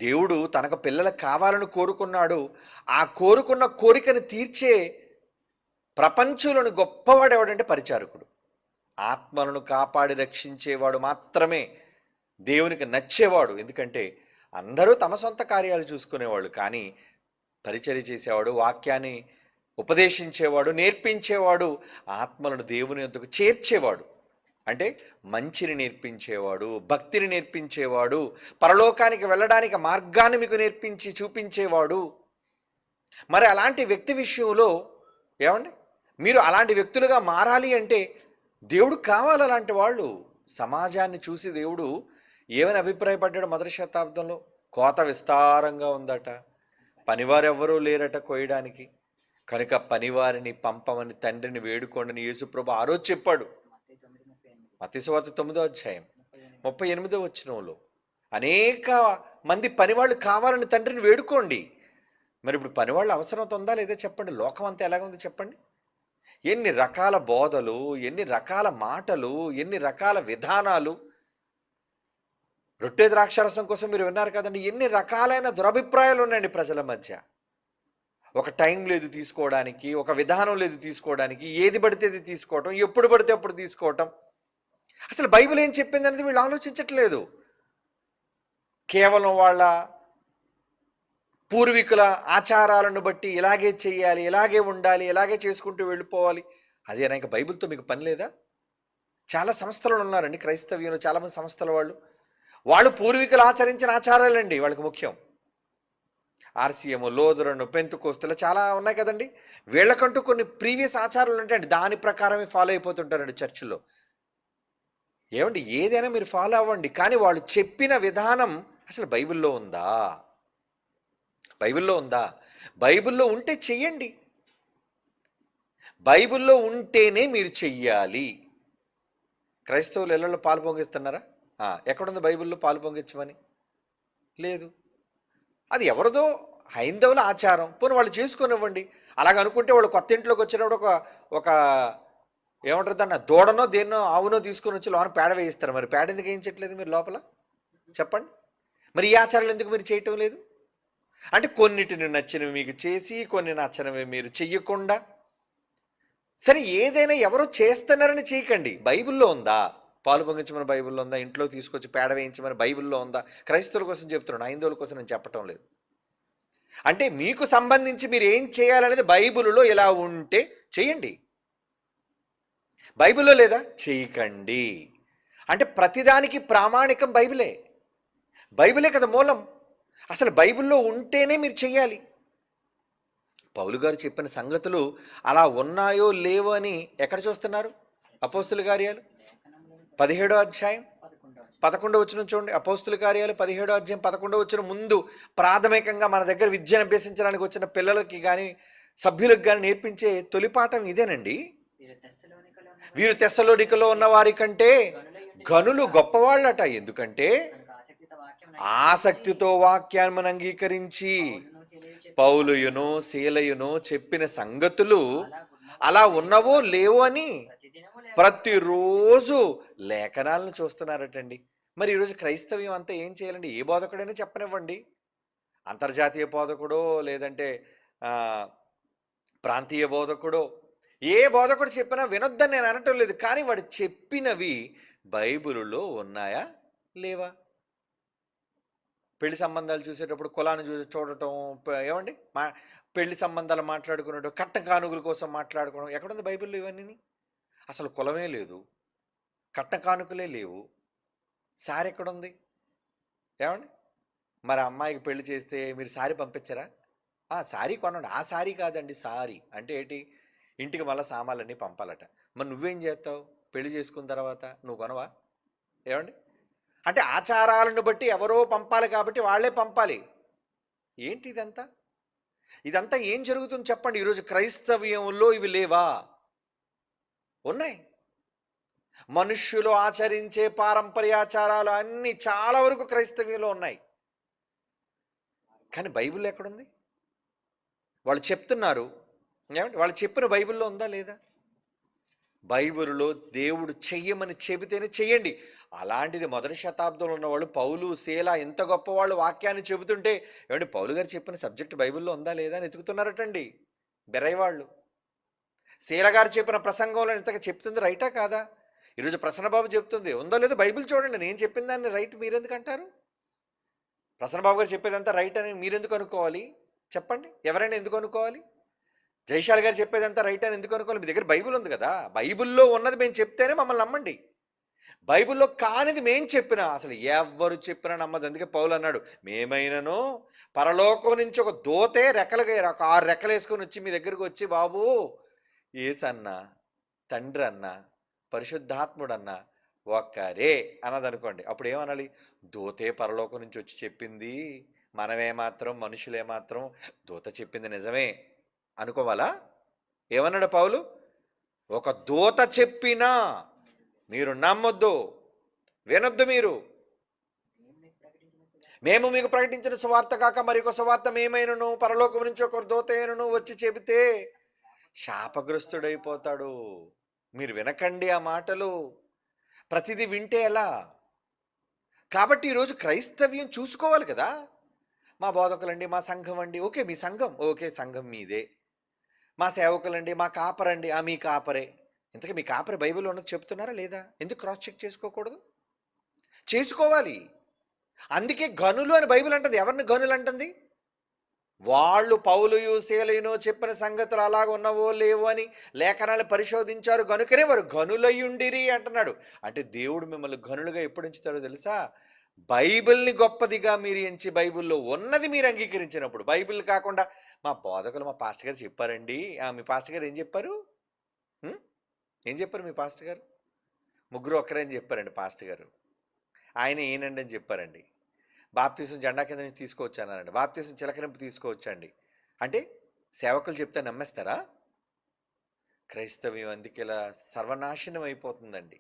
దేవుడు తనకు పిల్లలకు కావాలని కోరుకున్నాడు. ఆ కోరుకున్న కోరికను తీర్చే ప్రపంచంలోని గొప్పవాడు ఎవడంటే పరిచారకుడు. ఆత్మలను కాపాడి రక్షించేవాడు మాత్రమే దేవునికి నచ్చేవాడు. ఎందుకంటే అందరూ తమ సొంత కార్యాలు చూసుకునేవాళ్ళు, కానీ పరిచర్య చేసేవాడు, వాక్యాన్ని ఉపదేశించేవాడు, నేర్పించేవాడు, ఆత్మలను దేవుని యొద్దకు చేర్చేవాడు. అంటే మంచిని నేర్పించేవాడు, భక్తిని నేర్పించేవాడు, పరలోకానికి వెళ్ళడానికి మార్గాన్ని మీకు నేర్పించి చూపించేవాడు. మరి అలాంటి వ్యక్తి విషయంలో ఏమండి, మీరు అలాంటి వ్యక్తులుగా మారాలి అంటే దేవుడు కావాలి. అలాంటి వాళ్ళు సమాజాన్ని చూసి దేవుడు ఏమని అభిప్రాయపడ్డాడు? మొదటి శతాబ్దంలో కోత విస్తారంగా ఉందట, పనివారెవ్వరూ లేరట కోయడానికి, కనుక పనివారిని పంపమని తండ్రిని వేడుకోండి యేసుప్రభు ఆ రోజు చెప్పాడు. మత్తయి సువార్త 9వ అధ్యాయం 38వ వచనంలో అనేక మంది పనివాళ్ళు కావాలని తండ్రిని వేడుకోండి. మరి ఇప్పుడు పనివాళ్ళు అవసరం ఉందా లేదా చెప్పండి? లోకం అంతా ఎలాగ ఉంది చెప్పండి? ఎన్ని రకాల బోధలు, ఎన్ని రకాల మాటలు, ఎన్ని రకాల విధానాలు. రొట్టె ద్రాక్షారసం కోసం మీరు విన్నారు కదండి, ఎన్ని రకాలైన దురభిప్రాయాలు ఉన్నాయండి ప్రజల మధ్య. ఒక టైం లేదు తీసుకోవడానికి, ఒక విధానం లేదు తీసుకోవడానికి, ఏది పడితే అది తీసుకోవటం, ఎప్పుడు పడితే అప్పుడు తీసుకోవటం. అసలు బైబిల్ ఏం చెప్పింది అనేది వీళ్ళు ఆలోచించట్లేదు. కేవలం వాళ్ళ పూర్వీకుల ఆచారాలను బట్టి ఇలాగే చేయాలి, ఇలాగే ఉండాలి, ఇలాగే చేసుకుంటూ వెళ్ళిపోవాలి. అదేనా ఇంకా బైబిల్తో మీకు పని లేదా? చాలా సంస్థలు ఉన్నారండి క్రైస్తవ్యంలో, చాలామంది సంస్థల వాళ్ళు పూర్వీకులు ఆచరించిన ఆచారాలండి వాళ్ళకి ముఖ్యం. ఆర్సీఎం, లోదరను, పెంతుకోస్తులు చాలా ఉన్నాయి కదండి. వీళ్ళకంటూ కొన్ని ప్రీవియస్ ఆచారాలు ఉంటాయండి, దాని ప్రకారమే ఫాలో అయిపోతుంటారండి చర్చిలో. ఏమండి, ఏదైనా మీరు ఫాలో అవ్వండి, కానీ వాళ్ళు చెప్పిన విధానం అసలు బైబిల్లో ఉందా? బైబిల్లో ఉందా? బైబిల్లో ఉంటే చెయ్యండి. బైబిల్లో ఉంటేనే మీరు చెయ్యాలి. క్రైస్తవులు ఇళ్లలో పాలు పొంగిస్తున్నారా? ఎక్కడుంది బైబిల్లో పాలు పొంగించమని? లేదు. అది ఎవరిదో హైందవుల ఆచారం, పోనీ వాళ్ళు చేసుకొనివ్వండి. అలాగ అనుకుంటే వాళ్ళు కొత్త ఇంట్లోకి వచ్చినప్పుడు ఒక ఏమంటారు దాన్ని, దూడనో దేన్నో ఆవునో తీసుకొని వచ్చి లోన పేడ వేయిస్తారు. మరి పేడ ఎందుకు వేయించట్లేదు మీరు లోపల? చెప్పండి. మరి ఈ ఆచారాలు ఎందుకు మీరు చేయటం లేదు? అంటే కొన్నిటిని నచ్చినవి మీకు చేసి, కొన్ని నచ్చనివి మీరు చెయ్యకుండా. సరే, ఏదైనా ఎవరో చేస్తున్నారని చేయకండి. బైబిల్లో ఉందా? పాలు పొంగించమని బైబిల్లో ఉందా? ఇంట్లో తీసుకొచ్చి పేడ వేయించమని బైబిల్లో ఉందా? క్రైస్తవుల కోసం చెప్తున్నాను, హైందవుల కోసం నేను చెప్పటం లేదు. అంటే మీకు సంబంధించి మీరు ఏం చేయాలనేది బైబిల్లో ఇలా ఉంటే చేయండి. బైబిల్లో లేదా? చేయకండి. అంటే ప్రతిదానికి ప్రామాణికం బైబిలే. బైబిలే కదా మూలం. అసలు బైబిల్లో ఉంటేనే మీరు చెయ్యాలి. పౌలు గారు చెప్పిన సంగతులు అలా ఉన్నాయో లేవో అని ఎక్కడ చూస్తున్నారు? అపోస్తుల కార్యాలు 17వ అధ్యాయం 11వ వచనం చూడండి. అపోస్తుల కార్యాలు 17వ అధ్యాయం 11వ వచనం ముందు ప్రాథమికంగా మన దగ్గర విద్యను అభ్యసించడానికి వచ్చిన పిల్లలకి కానీ సభ్యులకు కానీ నేర్పించే తొలిపాఠం ఇదేనండి. వీరు తెస్సలోనికలో ఉన్న వారి కంటే గనులు గొప్పవాళ్ళట. ఎందుకంటే ఆసక్తితో వాక్యాన్ని అంగీకరించి పౌలుయును శీలయును చెప్పిన సంగతులు అలా ఉన్నవో లేవో అని ప్రతిరోజు లేఖనాలను చూస్తున్నారటండి. మరి ఈరోజు క్రైస్తవ్యం అంతా ఏం చేయాలండి? ఏ బోధకుడైనా చెప్పనివ్వండి, అంతర్జాతీయ బోధకుడో లేదంటే ప్రాంతీయ బోధకుడో, ఏ బోధకుడు చెప్పినా వినొద్దని నేను అనటం లేదు, కానీ వాడు చెప్పినవి బైబిలులో ఉన్నాయా లేవా? పెళ్లి సంబంధాలు చూసేటప్పుడు కులాన్ని చూడటం, ఏమండి పెళ్లి సంబంధాలు మాట్లాడుకునేటం, కట్ట కానుకల కోసం మాట్లాడుకోవడం, ఎక్కడుంది బైబిల్లో ఇవన్నీ? అసలు కులమే లేదు, కట్ట కానుకలే లేవు, సారీ ఎక్కడుంది? ఏమండి, మరి అమ్మాయికి పెళ్లి చేస్తే మీరు సారీ పంపించరా? సారీ కొనండి. ఆ సారీ కాదండి, సారీ అంటే ఏంటి? ఇంటికి మళ్ళీ సామాన్లన్నీ పంపాలట. మరి నువ్వేం చేస్తావు? పెళ్లి చేసుకున్న తర్వాత నువ్వు కొనవా? ఏమండి, అంటే ఆచారాలను బట్టి ఎవరో పంపాలి కాబట్టి వాళ్ళే పంపాలి. ఏంటి ఇదంతా? ఇదంతా ఏం జరుగుతుంది చెప్పండి? ఈరోజు క్రైస్తవ్యంలో ఇవి లేవా? ఉన్నాయి. మనుష్యులు ఆచరించే పారంపర్యాచారాలు అన్నీ చాలా వరకు క్రైస్తవ్యంలో ఉన్నాయి, కానీ బైబిల్ ఎక్కడుంది? వాళ్ళు చెప్తున్నారు, ఏమంటే వాళ్ళు చెప్పిన బైబిల్లో ఉందా లేదా? బైబిల్లో దేవుడు చెయ్యమని చెబితేనే చెయ్యండి. అలాంటిది మొదటి శతాబ్దంలో ఉన్నవాళ్ళు పౌలు శీల ఎంత గొప్పవాళ్ళు వాక్యాన్ని చెబుతుంటే, ఏమంటే పౌలు గారు చెప్పిన సబ్జెక్ట్ బైబిల్లో ఉందా లేదా అని ఎతుకుతున్నారటండి బెరయ్యవాళ్ళు. శీల గారు చెప్పిన ప్రసంగంలో ఇంతగా చెప్తుంది రైటా కాదా? ఈరోజు ప్రసన్నబాబు చెప్తుంది ఉందో లేదో బైబిల్ చూడండి. నేను చెప్పిన దాన్ని రైట్ మీరెందుకు అంటారు? ప్రసన్నబాబు గారు చెప్పేదంతా రైట్ అని మీరెందుకు అనుకోవాలి? చెప్పండి, ఎవరైనా ఎందుకు అనుకోవాలి? జైశాల్ గారు చెప్పేదంతా రైట్ అని ఎందుకు అనుకోవాలి? మీ దగ్గర బైబిల్ ఉంది కదా, బైబిల్లో ఉన్నది మేము చెప్తేనే మమ్మల్ని నమ్మండి. బైబిల్లో కానిది మేము చెప్పినా అసలు ఎవరు చెప్పినా నమ్మదు. అందుకే పౌలు అన్నాడు, మేమైనను పరలోకం నుంచి ఒక దోతే రెక్కలుగా 6 రెక్కలు వేసుకొని వచ్చి మీ దగ్గరకు వచ్చి, బాబు యేసన్న, తండ్రి అన్న, పరిశుద్ధాత్ముడన్న ఒక్కరే అన్నదనుకోండి, అప్పుడు ఏమనాలి? దోతే పరలోకం నుంచి వచ్చి చెప్పింది, మనమేమాత్రం మనుషులేమాత్రం దూత చెప్పింది నిజమే అనుకోవాలా? ఏమన్నాడు పౌలు? ఒక దూత చెప్పినా మీరు నమ్మొద్దు, వినొద్దు. మేము మీకు ప్రకటించిన సువార్త కాక మరొక సువార్త మేమైనను పరలోకం నుంచి ఒక దూత అయినను వచ్చి చెబితే శాపగ్రస్తుడైపోతాడు. మీరు వినకండి ఆ మాటలు. ప్రతిదీ వింటే ఎలా? కాబట్టి ఈరోజు క్రైస్తవ్యం చూసుకోవాలి కదా. మా బోధకులండి, మా సంఘం అండి, ఓకే మీ సంఘం, ఓకే సంఘం మీదే. మా సేవకులండి, మా కాపరండి, మీ కాపరే. ఇంతకీ మీ కాపరి బైబిల్లో ఉన్నది చెప్తున్నారా లేదా? ఎందుకు క్రాస్ చెక్ చేసుకోకూడదు? చేసుకోవాలి. అందుకే గనులు అని బైబిల్ అంటుంది. ఎవరిని గనులు అంటుంది? వాళ్ళు పౌలుయు శీలయును చెప్పిన సంగతులు అలాగ ఉన్నవో లేవో అని లేఖనాలు పరిశోధించారు గనుకనే వారు గనులయ్యుండిరి అంటున్నాడు. అంటే దేవుడు మిమ్మల్ని గనులుగా ఎప్పుడు ఎంచుతారో తెలుసా? బైబిల్ని గొప్పదిగా మీరు ఎంచి బైబిల్లో ఉన్నది మీరు అంగీకరించినప్పుడు. బైబిల్ కాకుండా మా బోధకులు మా పాస్టర్ గారు చెప్పారండి. మీ పాస్టర్ గారు ఏం చెప్పారు? ఏం చెప్పారు మీ పాస్టర్ గారు? ముగ్గురు ఒక్కరే అని చెప్పారండి పాస్టర్ గారు. ఆయన ఏనండి అని చెప్పారండి. బాప్తీసం జెండా కింద నుంచి తీసుకోవచ్చు అన్నారండి. బాప్తీసం చిలకరింపు తీసుకోవచ్చండి. అంటే సేవకులు చెప్తే నమ్మేస్తారా? క్రైస్తవ్యం అందుకే ఇలా సర్వనాశనం అయిపోతుందండి.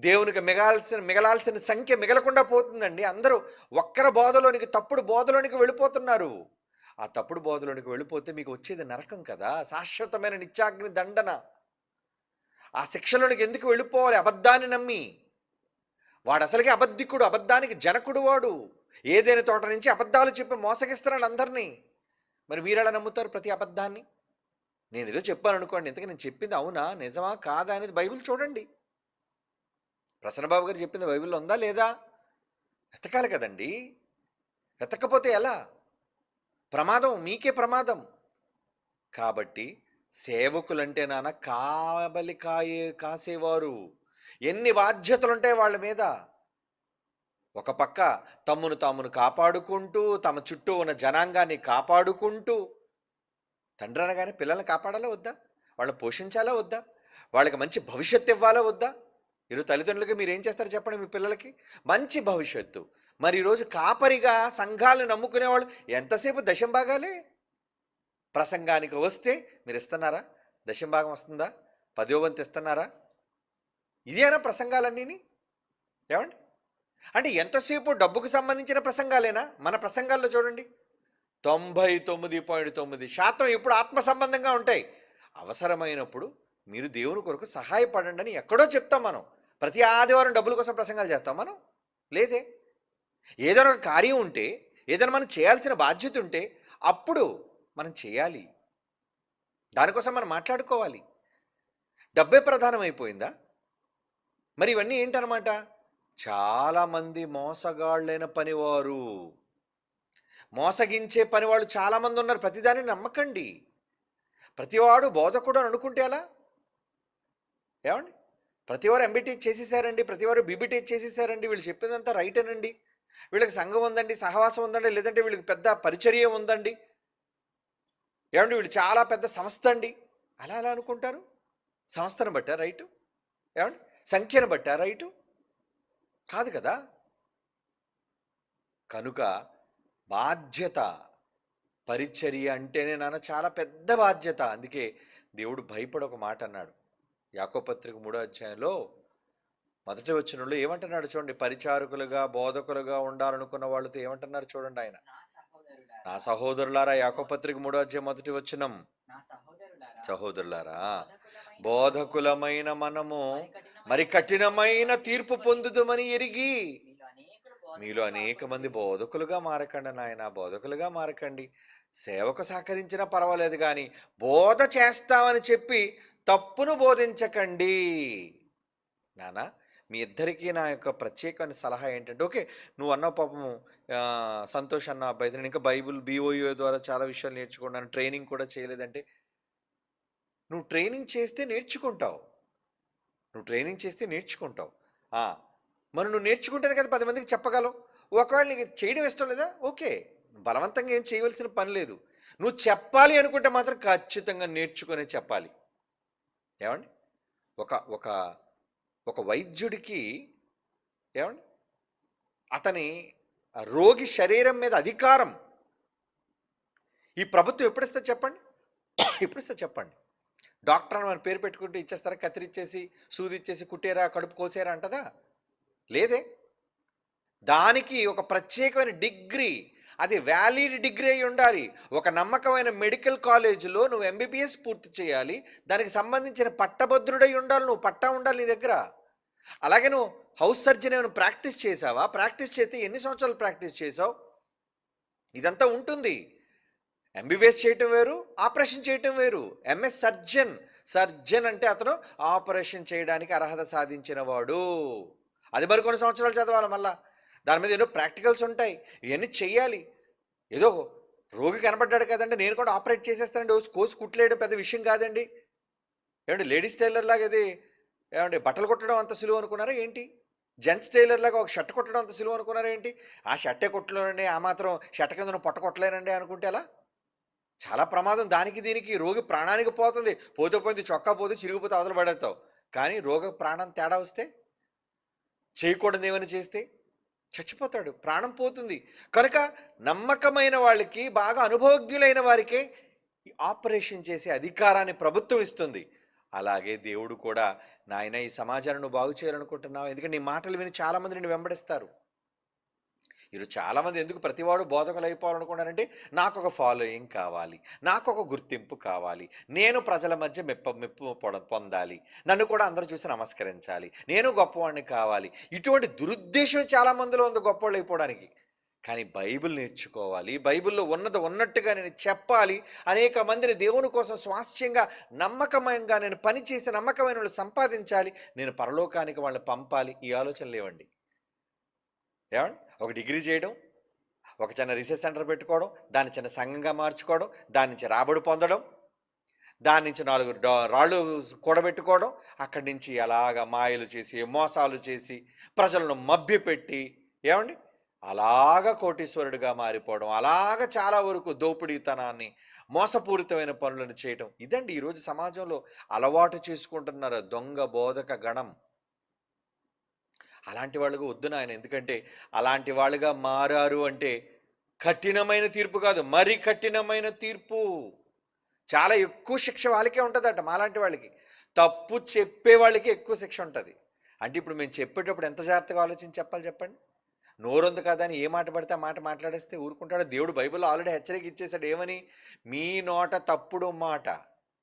దేవునికి మిగలాల్సిన సంఖ్య మిగలకుండా పోతుందండి. అందరూ ఒక్కరి బోధలోనికి, తప్పుడు బోధలోనికి వెళ్ళిపోతున్నారు. ఆ తప్పుడు బోధలోనికి వెళ్ళిపోతే మీకు వచ్చేది నరకం కదా, శాశ్వతమైన నిత్యాగ్ని దండన. ఆ శిక్షలోనికి ఎందుకు వెళ్ళిపోవాలి? అబద్ధాన్ని నమ్మి. వాడు అసలుకే అబద్ధికుడు, అబద్ధానికి జనకుడు వాడు. ఏదైనా తోట నుంచి అబద్ధాలు చెప్పి మోసగిస్తున్నాడు అందరినీ. మరి మీరెలా నమ్ముతారు ప్రతి అబద్ధాన్ని? నేను ఏదో చెప్పాను అనుకోండి, ఇంతకీ నేను చెప్పింది అవునా నిజమా కాదా అనేది బైబిల్ చూడండి. ప్రసన్నబాబు గారు చెప్పింది బైబిల్లో ఉందా లేదా? వెతకాలి కదండి. వెతకపోతే ఎలా? ప్రమాదం, మీకే ప్రమాదం. కాబట్టి సేవకులంటే నాన్న కాసేవారు. ఎన్ని బాధ్యతలుంటాయి వాళ్ళ మీద. ఒక పక్క తమ్మును కాపాడుకుంటూ, తమ చుట్టూ ఉన్న జనాంగాన్ని కాపాడుకుంటూ, తండ్రి అనగానే పిల్లల్ని కాపాడాలా వద్దా? వాళ్ళని పోషించాలా వద్దా? వాళ్ళకి మంచి భవిష్యత్తు ఇవ్వాలా వద్దా? ఈరోజు తల్లిదండ్రులుగా మీరు ఏం చేస్తారు చెప్పండి? మీ పిల్లలకి మంచి భవిష్యత్తు. మరి ఈరోజు కాపరిగా సంఘాలను నమ్ముకునేవాళ్ళు ఎంతసేపు దశంభాగాలే. ప్రసంగానికి వస్తే మీరు ఇస్తున్నారా? దశంభాగం వస్తుందా? 10వ వంతు ఇస్తున్నారా? ఇదేనా ప్రసంగాలన్నీని? ఏమండి? అంటే ఎంతసేపు డబ్బుకు సంబంధించిన ప్రసంగాలేనా? మన ప్రసంగాల్లో చూడండి 99.9% ఎప్పుడు ఆత్మ సంబంధంగా ఉంటాయి. అవసరమైనప్పుడు మీరు దేవుని కొరకు సహాయపడండి అని ఎక్కడో చెప్తాం మనం. ప్రతి ఆదివారం డబ్బుల కోసం ప్రసంగాలు చేస్తాం మనం? లేదే. ఏదైనా ఒక కార్యం ఉంటే, ఏదైనా మనం చేయాల్సిన బాధ్యత ఉంటే అప్పుడు మనం చేయాలి. దానికోసం మనం మాట్లాడుకోవాలి. డబ్బే ప్రధానమైపోయిందా? మరి ఇవన్నీ ఏంటన్నమాట? చాలామంది మోసగాళ్ళైన పనివారు, మోసగించే పనివాళ్ళు చాలామంది ఉన్నారు. ప్రతిదాన్ని నమ్మకండి. ప్రతివాడు బోధకుడు అని అనుకుంటే ఎలా? ఏమండి? ప్రతివారు ఎంబీటీహెచ్ చేసేసారండి, ప్రతివారు బీబీటీహెచ్ చేసేసారండి, వీళ్ళు చెప్పేదంతా రైటేనండి, వీళ్ళకి సంఘం ఉందండి, సహవాసం ఉందండి, లేదంటే వీళ్ళకి పెద్ద పరిచర్య ఉందండి, ఏమండి వీళ్ళు చాలా పెద్ద సంస్థ అండి, అలా ఎలా అనుకుంటారు? సంస్థను బట్టా రైటు? ఏమండి? సంఖ్యను బట్టా రైటు? కాదు కదా. కనుక బాధ్యత, పరిచర్య అంటేనే నాన్న చాలా పెద్ద బాధ్యత. అందుకే దేవుడు భయపడి ఒక మాట అన్నాడు. యాకోబు పత్రిక 3వ అధ్యాయంలో 1వ వచనంలో ఏమంటున్నాడు చూడండి. పరిచారకులుగా, బోధకులుగా ఉండాలనుకున్న వాళ్ళతో ఏమంటున్నారు చూడండి ఆయన. నా సహోదరులారా, యాకోబు పత్రిక 3వ అధ్యాయం 1వ వచనం. సహోదరులారా, బోధకులమైన మనము మరి కఠినమైన తీర్పు పొందుదామని ఎరిగి మీలో అనేక మంది బోధకులుగా మారకండి నాయన. బోధకులుగా మారకండి. సేవకు సహకరించినా పర్వాలేదు, కానీ బోధ చేస్తామని చెప్పి తప్పును బోధించకండి. నానా, మీ ఇద్దరికీ నా యొక్క ప్రత్యేకమైన సలహా ఏంటంటే, ఓకే నువ్వు అన్న పాపము సంతోష్ అన్న అబ్బాయి నేను ఇంకా బైబిల్ BOU ద్వారా చాలా విషయాలు నేర్చుకున్నాను, ట్రైనింగ్ కూడా చేయలేదంటే, నువ్వు ట్రైనింగ్ చేస్తే నేర్చుకుంటావు. మరి నువ్వు నేర్చుకుంటేనే కదా 10 మందికి చెప్పగలవు. ఒకవేళ నీకు చేయడం ఇష్టం లేదా, ఓకే, బలవంతంగా ఏం చేయవలసిన పని లేదు. నువ్వు చెప్పాలి అనుకుంటే మాత్రం ఖచ్చితంగా నేర్చుకునే చెప్పాలి. ఏమండి? ఒక వైద్యుడికి ఏమండి అతని రోగి శరీరం మీద అధికారం ఈ ప్రభుత్వం ఎప్పుడిస్తా చెప్పండి? డాక్టర్ అని మన పేరు పెట్టుకుంటే ఇచ్చేస్తారా? కత్తిరిచ్చేసి, సూదిచ్చేసి, కుట్టేరా, కడుపు కోసేరా అంటదా? లేదే. దానికి ఒక ప్రత్యేకమైన డిగ్రీ, అది వ్యాలిడ్ డిగ్రీ అయి ఉండాలి. ఒక నమ్మకమైన మెడికల్ కాలేజీలో నువ్వు MBBS పూర్తి చేయాలి. దానికి సంబంధించిన పట్టభద్రుడై ఉండాలి. నువ్వు పట్టా ఉండాలి నీ దగ్గర. అలాగే నువ్వు హౌస్ సర్జన్ ఏమైనా ప్రాక్టీస్ చేసావా? ప్రాక్టీస్ చేస్తే ఎన్ని సంవత్సరాలు ప్రాక్టీస్ చేసావు? ఇదంతా ఉంటుంది. MBBS చేయటం వేరు, ఆపరేషన్ చేయటం వేరు. MS సర్జన్ అంటే అతను ఆపరేషన్ చేయడానికి అర్హత సాధించిన వాడు. అది మరి కొన్ని సంవత్సరాలు చదవాలి మళ్ళా. దాని మీద ఎన్నో ప్రాక్టికల్స్ ఉంటాయి. ఇవన్నీ చెయ్యాలి. ఏదో రోగి కనబడ్డాడు కదండి నేను కూడా ఆపరేట్ చేసేస్తానండి, కోసి కుట్లేయడం పెద్ద విషయం కాదండి. ఏమండి లేడీస్ టైలర్ లాగా ఇది ఏమండి బట్టలు కుట్టడం అంత సులువు అనుకున్నారా ఏంటి? జెంట్స్ టైలర్ లాగా ఒక షర్ట్ కుట్టడం అంత సులువు అనుకున్నారా ఏంటి? ఆ షర్టే కుట్టలేనండి, ఆ మాత్రం షర్ట్ కింద పొట్ట కొట్టలేనండి అనుకుంటే అలా చాలా ప్రమాదం. దానికి దీనికి రోగి ప్రాణానికి పోతుంది. పోతే పోయింది, చొక్కా పోతే చిరిగిపోతే అవతల పడేస్తావు. కానీ రోగ ప్రాణం తేడా వస్తే, చేయకూడదు ఏమైనా చేస్తే చచ్చిపోతాడు, ప్రాణం పోతుంది. కనుక నమ్మకమైన వాళ్ళకి, బాగా అనుభవజ్ఞులైన వారికే ఈ ఆపరేషన్ చేసే అధికారాన్ని ప్రభుత్వం ఇస్తుంది. అలాగే దేవుడు కూడా, నాయన ఈ సమాజాన్ని నువ్వు బాగు చేయాలనుకుంటున్నావు, ఎందుకంటే నీ మాటలు విని చాలామంది నిన్ను వెంబడిస్తారు. ఈరోజు చాలామంది ఎందుకు ప్రతివాడు బోధకులు అయిపోవాలనుకున్నారంటే, నాకు ఒక ఫాలోయింగ్ కావాలి, నాకు ఒక గుర్తింపు కావాలి, నేను ప్రజల మధ్య మెప్పు పొందాలి, నన్ను కూడా అందరూ చూసి నమస్కరించాలి, నేను గొప్పవాడిని కావాలి. ఇటువంటి దురుద్దేశం చాలామందిలో ఉంది గొప్పవాళ్ళు అయిపోవడానికి. కానీ బైబిల్ నేర్చుకోవాలి, బైబిల్లో ఉన్నది ఉన్నట్టుగా నేను చెప్పాలి, అనేక మందిని దేవుని కోసం స్వాస్థ్యంగా నమ్మకమంగా నేను పనిచేసి నమ్మకమైన వాళ్ళు సంపాదించాలి, నేను పరలోకానికి వాళ్ళని పంపాలి. ఈ ఆలోచన లేవండి. ఏమండి, ఒక డిగ్రీ చేయడం, ఒక చిన్న రీసెర్చ్ సెంటర్ పెట్టుకోవడం, దాన్ని చిన్న సంఘంగా మార్చుకోవడం, దాని నుంచి రాబడి పొందడం, దాని నుంచి 4 రాళ్ళు కూడబెట్టుకోవడం, అక్కడి నుంచి అలాగా మాయలు చేసి మోసాలు చేసి ప్రజలను మభ్యపెట్టి ఏమండి అలాగా కోటీశ్వరుడిగా మారిపోవడం, అలాగా చాలా వరకు దోపిడీతనాన్ని, మోసపూరితమైన పనులను చేయటం, ఇదండి ఈరోజు సమాజంలో అలవాటు చేసుకుంటున్నారు దొంగ బోధక గణం. అలాంటి వాళ్ళకు వద్దు నాయన. ఎందుకంటే అలాంటి వాళ్ళుగా మారారు అంటే కఠినమైన తీర్పు కాదు, మరి కఠినమైన తీర్పు. చాలా ఎక్కువ శిక్ష వాళ్ళకే ఉంటుందట. మాలాంటి వాళ్ళకి, తప్పు చెప్పే వాళ్ళకి ఎక్కువ శిక్ష ఉంటుంది. అంటే ఇప్పుడు మేము చెప్పేటప్పుడు ఎంత జాగ్రత్తగా ఆలోచించి చెప్పాలి చెప్పండి. నోరుంది కదా అని ఏ మాట పడితే ఆ మాట మాట్లాడేస్తే ఊరుకుంటాడు? దేవుడు బైబిల్లో ఆల్రెడీ హెచ్చరిక ఇచ్చేసాడు. ఏమని? మీ నోట తప్పుడు మాట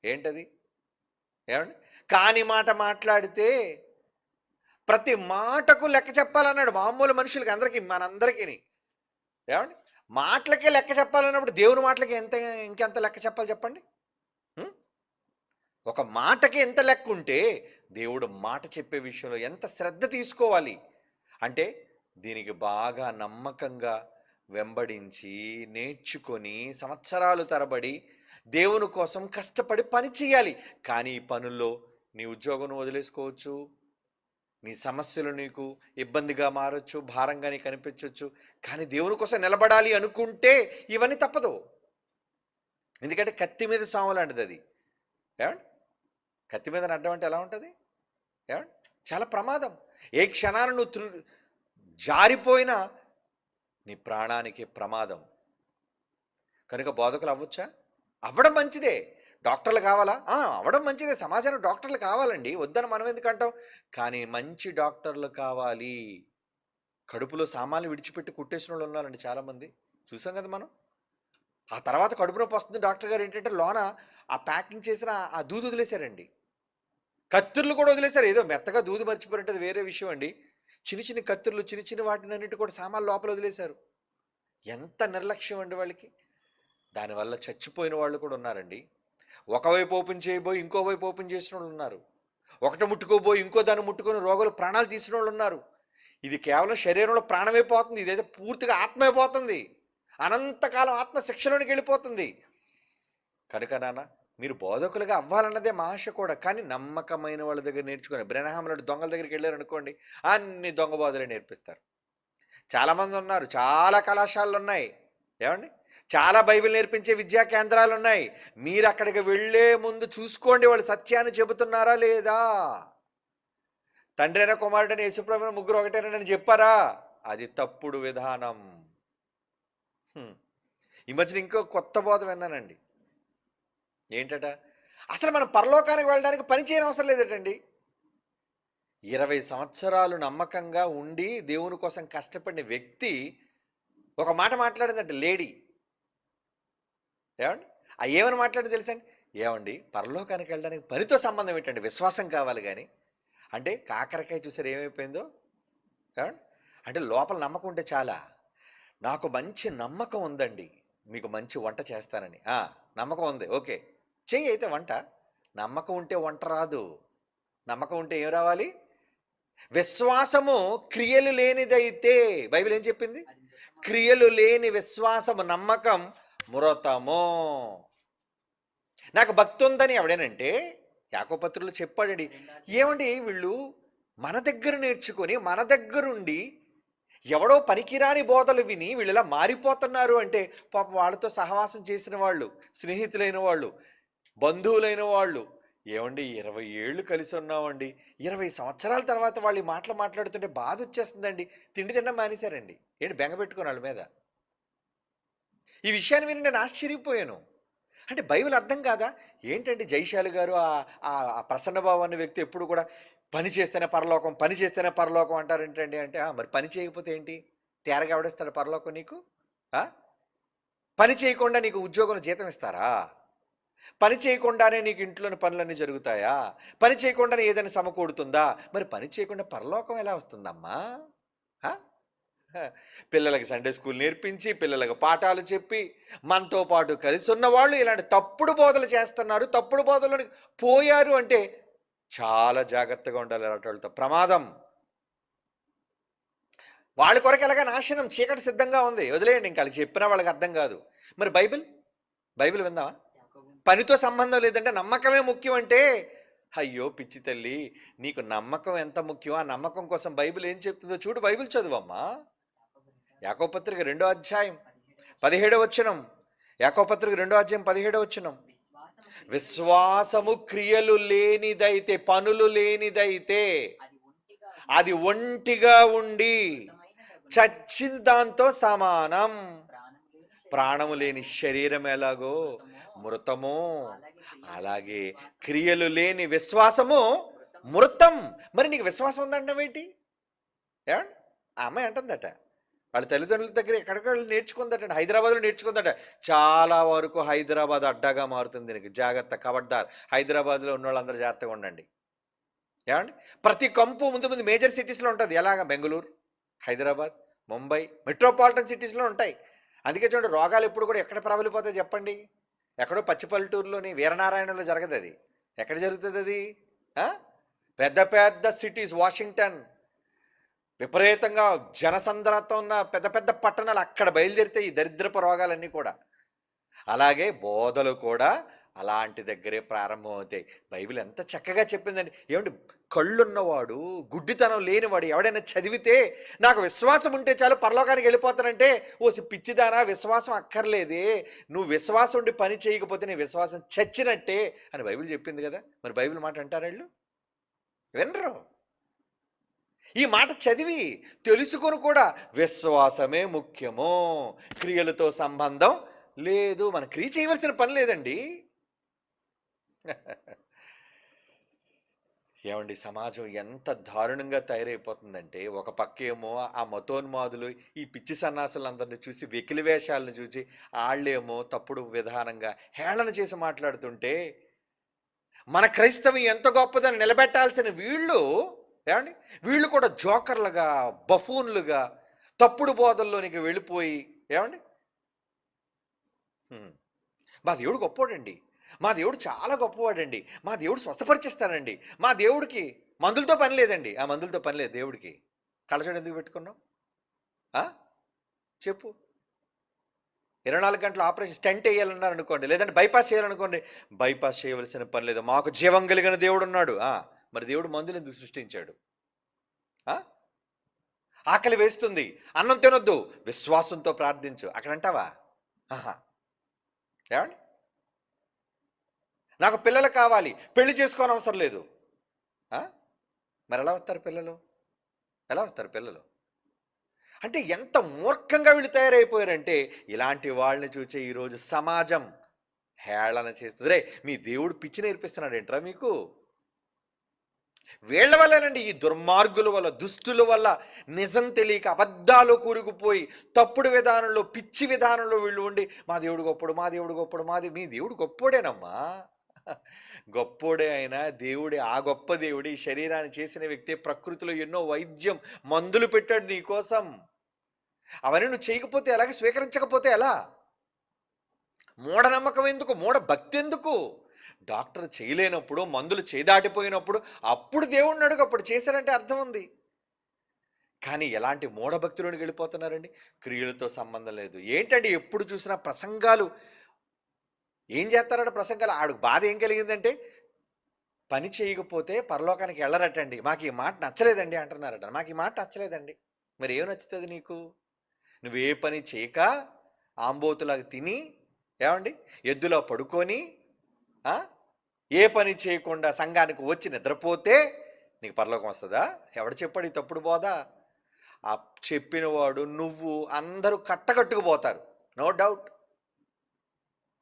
ఏంటది? ఏమండి, కాని మాట మాట్లాడితే ప్రతి మాటకు లెక్క చెప్పాలన్నాడు. మామూలు మనుషులకి అందరికీ, మనందరికీ. ఏమండి, మాటలకే లెక్క చెప్పాలన్నప్పుడు దేవుని మాటలకి ఇంకెంత లెక్క చెప్పాలి చెప్పండి? ఒక మాటకి ఎంత లెక్క ఉంటే దేవుడు మాట చెప్పే విషయంలో ఎంత శ్రద్ధ తీసుకోవాలి అంటే, దీనికి బాగా నమ్మకంగా వెంబడించి నేర్చుకొని సంవత్సరాలు తరబడి దేవుని కోసం కష్టపడి పని చేయాలి. కానీ ఈ పనుల్లో నీ ఉద్యోగం వదిలేసుకోవచ్చు, నీ సమస్యలు నీకు ఇబ్బందిగా మారచ్చు, భారంగా నీకు అనిపించవచ్చు. కానీ దేవుని కోసం నిలబడాలి అనుకుంటే ఇవన్నీ తప్పదు. ఎందుకంటే కత్తి మీద సాము లాంటిది అది. ఏమండి, కత్తి మీద నడ్డం అంటే ఎలా ఉంటుంది? ఏమండి, చాలా ప్రమాదం. ఏ క్షణాన్ని నువ్వు జారిపోయినా నీ ప్రాణానికి ప్రమాదం. కనుక బోధకులు అవ్వచ్చా? అవ్వడం మంచిదే. డాక్టర్లు కావాలా? అవ్వడం మంచిదే. సమాజంలో డాక్టర్లు కావాలండి, వద్దని మనం ఎందుకు అంటాం? కానీ మంచి డాక్టర్లు కావాలి. కడుపులో సామాన్లు విడిచిపెట్టి కుట్టేసిన వాళ్ళు ఉన్నారండి చాలామంది, చూసాం కదా మనం. ఆ తర్వాత కడుపు నొప్పి వస్తుంది, డాక్టర్ గారు ఏంటంటే లోన ఆ ప్యాకింగ్ చేసిన ఆ దూది వదిలేశారండి. కత్తుర్లు కూడా వదిలేశారు. ఏదో మెత్తగా దూది మర్చిపోయినట్టు వేరే విషయం అండి. చిన్న చిన్న కత్తుర్లు, చిన్న చిన్న వాటిని అన్నిటి కూడా సామాన్లు లోపల వదిలేశారు. ఎంత నిర్లక్ష్యం అండి వాళ్ళకి. దానివల్ల చచ్చిపోయిన వాళ్ళు కూడా ఉన్నారండి. ఒకవైపు ఓపెన్ చేయబోయి ఇంకోవైపు ఓపెన్ చేసిన వాళ్ళు ఉన్నారు. ఒకటి ముట్టుకోబోయి ఇంకో దాన్ని ముట్టుకొని రోగులు ప్రాణాలు తీసిన వాళ్ళు ఉన్నారు. ఇది కేవలం శరీరంలో ప్రాణమైపోతుంది, ఇదైతే పూర్తిగా ఆత్మైపోతుంది. అనంతకాలం ఆత్మ శిక్షలోనికి వెళ్ళిపోతుంది. కనుక నాన్న, మీరు బోధకులుగా అవ్వాలన్నదే మా ఆశ కూడా. కానీ నమ్మకమైన వాళ్ళ దగ్గర నేర్చుకొని, బ్రెనహాం లాంటి దొంగల దగ్గరికి వెళ్ళారు అనుకోండి, అన్ని దొంగ బోధలే నేర్పిస్తారు. చాలామంది ఉన్నారు, చాలా కళాశాలలు ఉన్నాయి. ఏమండి, చాలా బైబిల్ నేర్పించే విద్యా కేంద్రాలు ఉన్నాయి. మీరు అక్కడికి వెళ్ళే ముందు చూసుకోండి, వాళ్ళు సత్యాన్ని చెబుతున్నారా లేదా. తండ్రి అయిన కుమారుడైన యేసుప్రభువు ముగ్గురు ఒకటేనని చెప్పారా? అది తప్పుడు విధానం. ఈ మధ్యన ఇంకో కొత్త బోధ విన్నానండి. ఏంటట? అసలు మనం పరలోకానికి వెళ్ళడానికి పని చేయని అవసరం లేదటండి. 20 సంవత్సరాలు నమ్మకంగా ఉండి దేవుని కోసం కష్టపడిన వ్యక్తి ఒక మాట మాట్లాడిందంటే, లేడీ. ఏమండి, ఏమని మాట్లాడి తెలుసండి? ఏమండి, పరలోకానికి వెళ్ళడానికి పనితో సంబంధం ఏంటండి, విశ్వాసం కావాలి కానీ. అంటే కాకరకాయ చూసారు ఏమైపోయిందో. ఏమండి, అంటే లోపల నమ్మకం ఉంటే చాలా. నాకు మంచి నమ్మకం ఉందండి, మీకు మంచి వంట చేస్తానని. నమ్మకం ఉంది, ఓకే చెయ్యి అయితే వంట. నమ్మకం ఉంటే వంట రాదు. నమ్మకం ఉంటే ఏం రావాలి? విశ్వాసము క్రియలు లేనిదైతే, బైబిల్ ఏం చెప్పింది? అది మృతము. క్రియలు లేని విశ్వాసము, నమ్మకం మృతము. నాకు భక్తి ఉందని ఎవడేనంటే యాకోబు పత్రికలో చెప్పాడండి. ఏమండి వీళ్ళు మన దగ్గర నేర్చుకొని మన దగ్గరుండి ఎవడో పనికిరాని బోధలు విని వీళ్ళు ఇలా మారిపోతున్నారు అంటే, పాప వాళ్ళతో సహవాసం చేసిన వాళ్ళు, స్నేహితులైన వాళ్ళు, బంధువులైన వాళ్ళు, ఏమండి 20 ఏళ్ళు కలిసి ఉన్నామండి, 20 సంవత్సరాల తర్వాత వాళ్ళు ఈ మాటలు మాట్లాడుతుంటే బాధ వచ్చేస్తుందండి. తిండి తినడం మానేశారండి. ఏంటి బెంగ పెట్టుకుని వాళ్ళ మీద? ఈ విషయాన్ని విని నేను ఆశ్చర్యపోయాను. అంటే బైబిల్ అర్థం కాదా ఏంటంటే? జైశాలి గారు ఆ ప్రసన్నబాబు అనే వ్యక్తి ఎప్పుడు కూడా పని చేస్తేనే పరలోకం, పని చేస్తేనే పరలోకం అంటారు ఏంటండి అంటే, మరి పని చేయకపోతే ఏంటి? తేరగా ఎవడేస్తాడు పరలోకం నీకు? పని చేయకుండా నీకు ఉద్యోగం జీతం ఇస్తారా? పని చేయకుండానే నీకు ఇంట్లోని పనులన్నీ జరుగుతాయా? పని చేయకుండానే ఏదైనా సమకూడుతుందా? మరి పని చేయకుండా పరలోకం ఎలా వస్తుందమ్మా? పిల్లలకి సండే స్కూల్ నేర్పించి, పిల్లలకు పాఠాలు చెప్పి, మనతో పాటు కలిసి ఉన్న వాళ్ళు ఇలాంటి తప్పుడు బోధలు చేస్తున్నారు. తప్పుడు బోధలను పోయారు అంటే చాలా జాగ్రత్తగా ఉండాలి. అలాంటి వాళ్ళతో ప్రమాదం. వాళ్ళ కొరకు ఎలాగా నాశనం, చీకటి సిద్ధంగా ఉంది. వదిలేయండి, ఇంకా వాళ్ళకి చెప్పినా వాళ్ళకి అర్థం కాదు. మరి బైబిల్ విందామా? పనితో సంబంధం లేదంటే నమ్మకమే ముఖ్యం అంటే, అయ్యో పిచ్చి తల్లి, నీకు నమ్మకం ఎంత ముఖ్యం, ఆ నమ్మకం కోసం బైబిల్ ఏం చెప్తుందో చూడు. బైబిల్ చదువమ్మా. యాకోబు పత్రిక 2వ అధ్యాయం 17వ వచనం. యాకోబు పత్రిక 2వ అధ్యాయం 17వ వచనం. విశ్వాసము క్రియలు లేనిదైతే, పనులు లేనిదైతే, అది ఒంటిగా ఉండి చచ్చిన దాంతో సమానం. ప్రాణము లేని శరీరం ఎలాగో మృతము, అలాగే క్రియలు లేని విశ్వాసము మృతం. మరి నీకు విశ్వాసం ఉందంటావేంటి? ఏమండి? ఆ అమ్మాయి అంటుందట, వాళ్ళ తల్లిదండ్రుల దగ్గర ఎక్కడికి నేర్చుకుందట, హైదరాబాద్లో నేర్చుకుందట. చాలా వరకు హైదరాబాద్ అడ్డాగా మారుతుంది దీనికి. జాగ్రత్త, కబడ్దార్. హైదరాబాద్లో ఉన్న వాళ్ళందరూ జాగ్రత్తగా ఉండండి. ఏమండి? ప్రతి కంపు ముందు మేజర్ సిటీస్లో ఉంటుంది. ఎలాగా? బెంగళూరు, హైదరాబాద్, ముంబై, మెట్రోపాలిటన్ సిటీస్లో ఉంటాయి. అందుకే చూడండి, రోగాలు ఎప్పుడు కూడా ఎక్కడ ప్రబలిపోతాయి చెప్పండి? ఎక్కడో పచ్చిపల్లెటూరులోని వీరనారాయణలో జరగదు. అది ఎక్కడ జరుగుతుంది? అది పెద్ద పెద్ద సిటీస్, వాషింగ్టన్, విపరీతంగా జనసంద్రత ఉన్న పెద్ద పెద్ద పట్టణాలు, అక్కడ బయలుదేరితే ఈ దరిద్రపు రోగాలన్నీ కూడా. అలాగే బోధలు కూడా అలాంటి దగ్గరే ప్రారంభమవుతాయి. బైబిల్ ఎంత చక్కగా చెప్పిందండి. ఏమండి? కళ్ళున్నవాడు, గుడ్డితనం లేనివాడు ఎవడైనా చదివితే, నాకు విశ్వాసం ఉంటే చాలు పరలోకానికి వెళ్ళిపోతానంటే, ఓ పిచ్చిదానా, విశ్వాసం అక్కర్లేదే, నువ్వు విశ్వాసం ఉండి పని చేయకపోతే నీ విశ్వాసం చచ్చినట్టే అని బైబిల్ చెప్పింది కదా. మరి బైబిల్ మాట అంటారు వీళ్ళు? వినరు. ఈ మాట చదివి తెలుసుకొని కూడా విశ్వాసమే ముఖ్యము, క్రియలతో సంబంధం లేదు, మనం క్రియ చేయవలసిన పని లేదండి. ఏమండి? సమాజం ఎంత దారుణంగా తయారైపోతుందంటే, ఒక పక్కేమో ఆ మతోన్మాదులు, ఈ పిచ్చి సన్నాసులందరినీ చూసి, వెకిలి వేషాలను చూసి వాళ్ళేమో తప్పుడు విధానంగా హేళన చేసి మాట్లాడుతుంటే, మన క్రైస్తవం ఎంత గొప్పదని నిలబెట్టాల్సిన వీళ్ళు, ఏమండి, వీళ్ళు కూడా జోకర్లుగా, బఫూన్లుగా తప్పుడు బోధల్లోనికి వెళ్ళిపోయి, ఏమండి, మా దేవుడు గొప్పవాడండి, మా దేవుడు చాలా గొప్పవాడండి, మా దేవుడు స్వస్థపరిచేస్తానండి, మా దేవుడికి మందులతో పని లేదండి. ఆ మందులతో పని లేదు దేవుడికి. కళ్ళజోడు ఎందుకు పెట్టుకున్నావు? చెప్పు. 24 గంటలు ఆపరేషన్, స్టెంట్ వేయాలన్నారు అనుకోండి, లేదంటే బైపాస్ చేయాలనుకోండి, బైపాస్ చేయవలసిన పని లేదు, మాకు జీవం కలిగిన దేవుడు ఉన్నాడు. మరి దేవుడు మందులు ఎందుకు సృష్టించాడు? ఆకలి వేస్తుంది, అన్నం తినొద్దు, విశ్వాసంతో ప్రార్థించు, అక్కడ అంటావా? ఏమండి? నాకు పిల్లలు కావాలి, పెళ్లి చేసుకోని అవసరం లేదు. మరి ఎలా వస్తారు పిల్లలు? ఎలా వస్తారు పిల్లలు? అంటే ఎంత మూర్ఖంగా వీళ్ళు తయారైపోయారంటే, ఇలాంటి వాళ్ళని చూసే ఈరోజు సమాజం హేళన చేస్తుంది. రే, మీ దేవుడు పిచ్చి నేర్పిస్తున్నాడు ఏంట్రా మీకు? వీళ్ళ వల్లనండి, ఈ దుర్మార్గుల వల్ల, దుష్టుల వల్ల నిజం తెలియక అబద్ధాలు కూరుకుపోయి తప్పుడు విధానంలో, పిచ్చి విధానంలో వీళ్ళు ఉండి, మా దేవుడు గొప్పడు, మా దేవుడు గొప్పడు, మీ దేవుడు గొప్పోడేనమ్మా, గొప్పోడే అయినా దేవుడే. ఆ గొప్ప దేవుడు ఈ శరీరాన్ని చేసిన వ్యక్తి ప్రకృతిలో ఎన్నో వైద్యం, మందులు పెట్టాడు నీ కోసం. అవన్నీ నువ్వు చేయకపోతే ఎలాగ, స్వీకరించకపోతే ఎలా? మూఢనమ్మకం ఎందుకు? మూఢ భక్తి ఎందుకు? డాక్టర్ చేయలేనప్పుడు, మందులు చేదాటిపోయినప్పుడు అప్పుడు దేవుడిని అడుగు, అప్పుడు చేశారంటే అర్థం ఉంది. కానీ ఎలాంటి మూఢభక్తిలోనికి వెళ్ళిపోతున్నారండి. క్రియలతో సంబంధం లేదు. ఏంటండి ఎప్పుడు చూసినా ప్రసంగాలు. ఏం చేస్తారట ప్రసంగాలు? ఆడికి బాధ ఏం కలిగిందంటే పని చేయకపోతే పరలోకానికి వెళ్ళరటండి. మాకు ఈ మాట నచ్చలేదండి అంటున్నారట. మాకు ఈ మాట నచ్చలేదండి. మరి ఏం నచ్చుతుంది నీకు? నువ్వే పని చేయక ఆంబోతులాగా తిని, ఏమండి, ఎద్దులో పడుకొని, ఏ పని చేయకుండా సంఘానికి వచ్చి నిద్రపోతే నీకు పరలోకం వస్తుందా? ఎవడు చెప్పాడు ఈ తప్పుడు బోధ? ఆ చెప్పినవాడు, నువ్వు, అందరూ కట్టకట్టుకుపోతారు, నో డౌట్.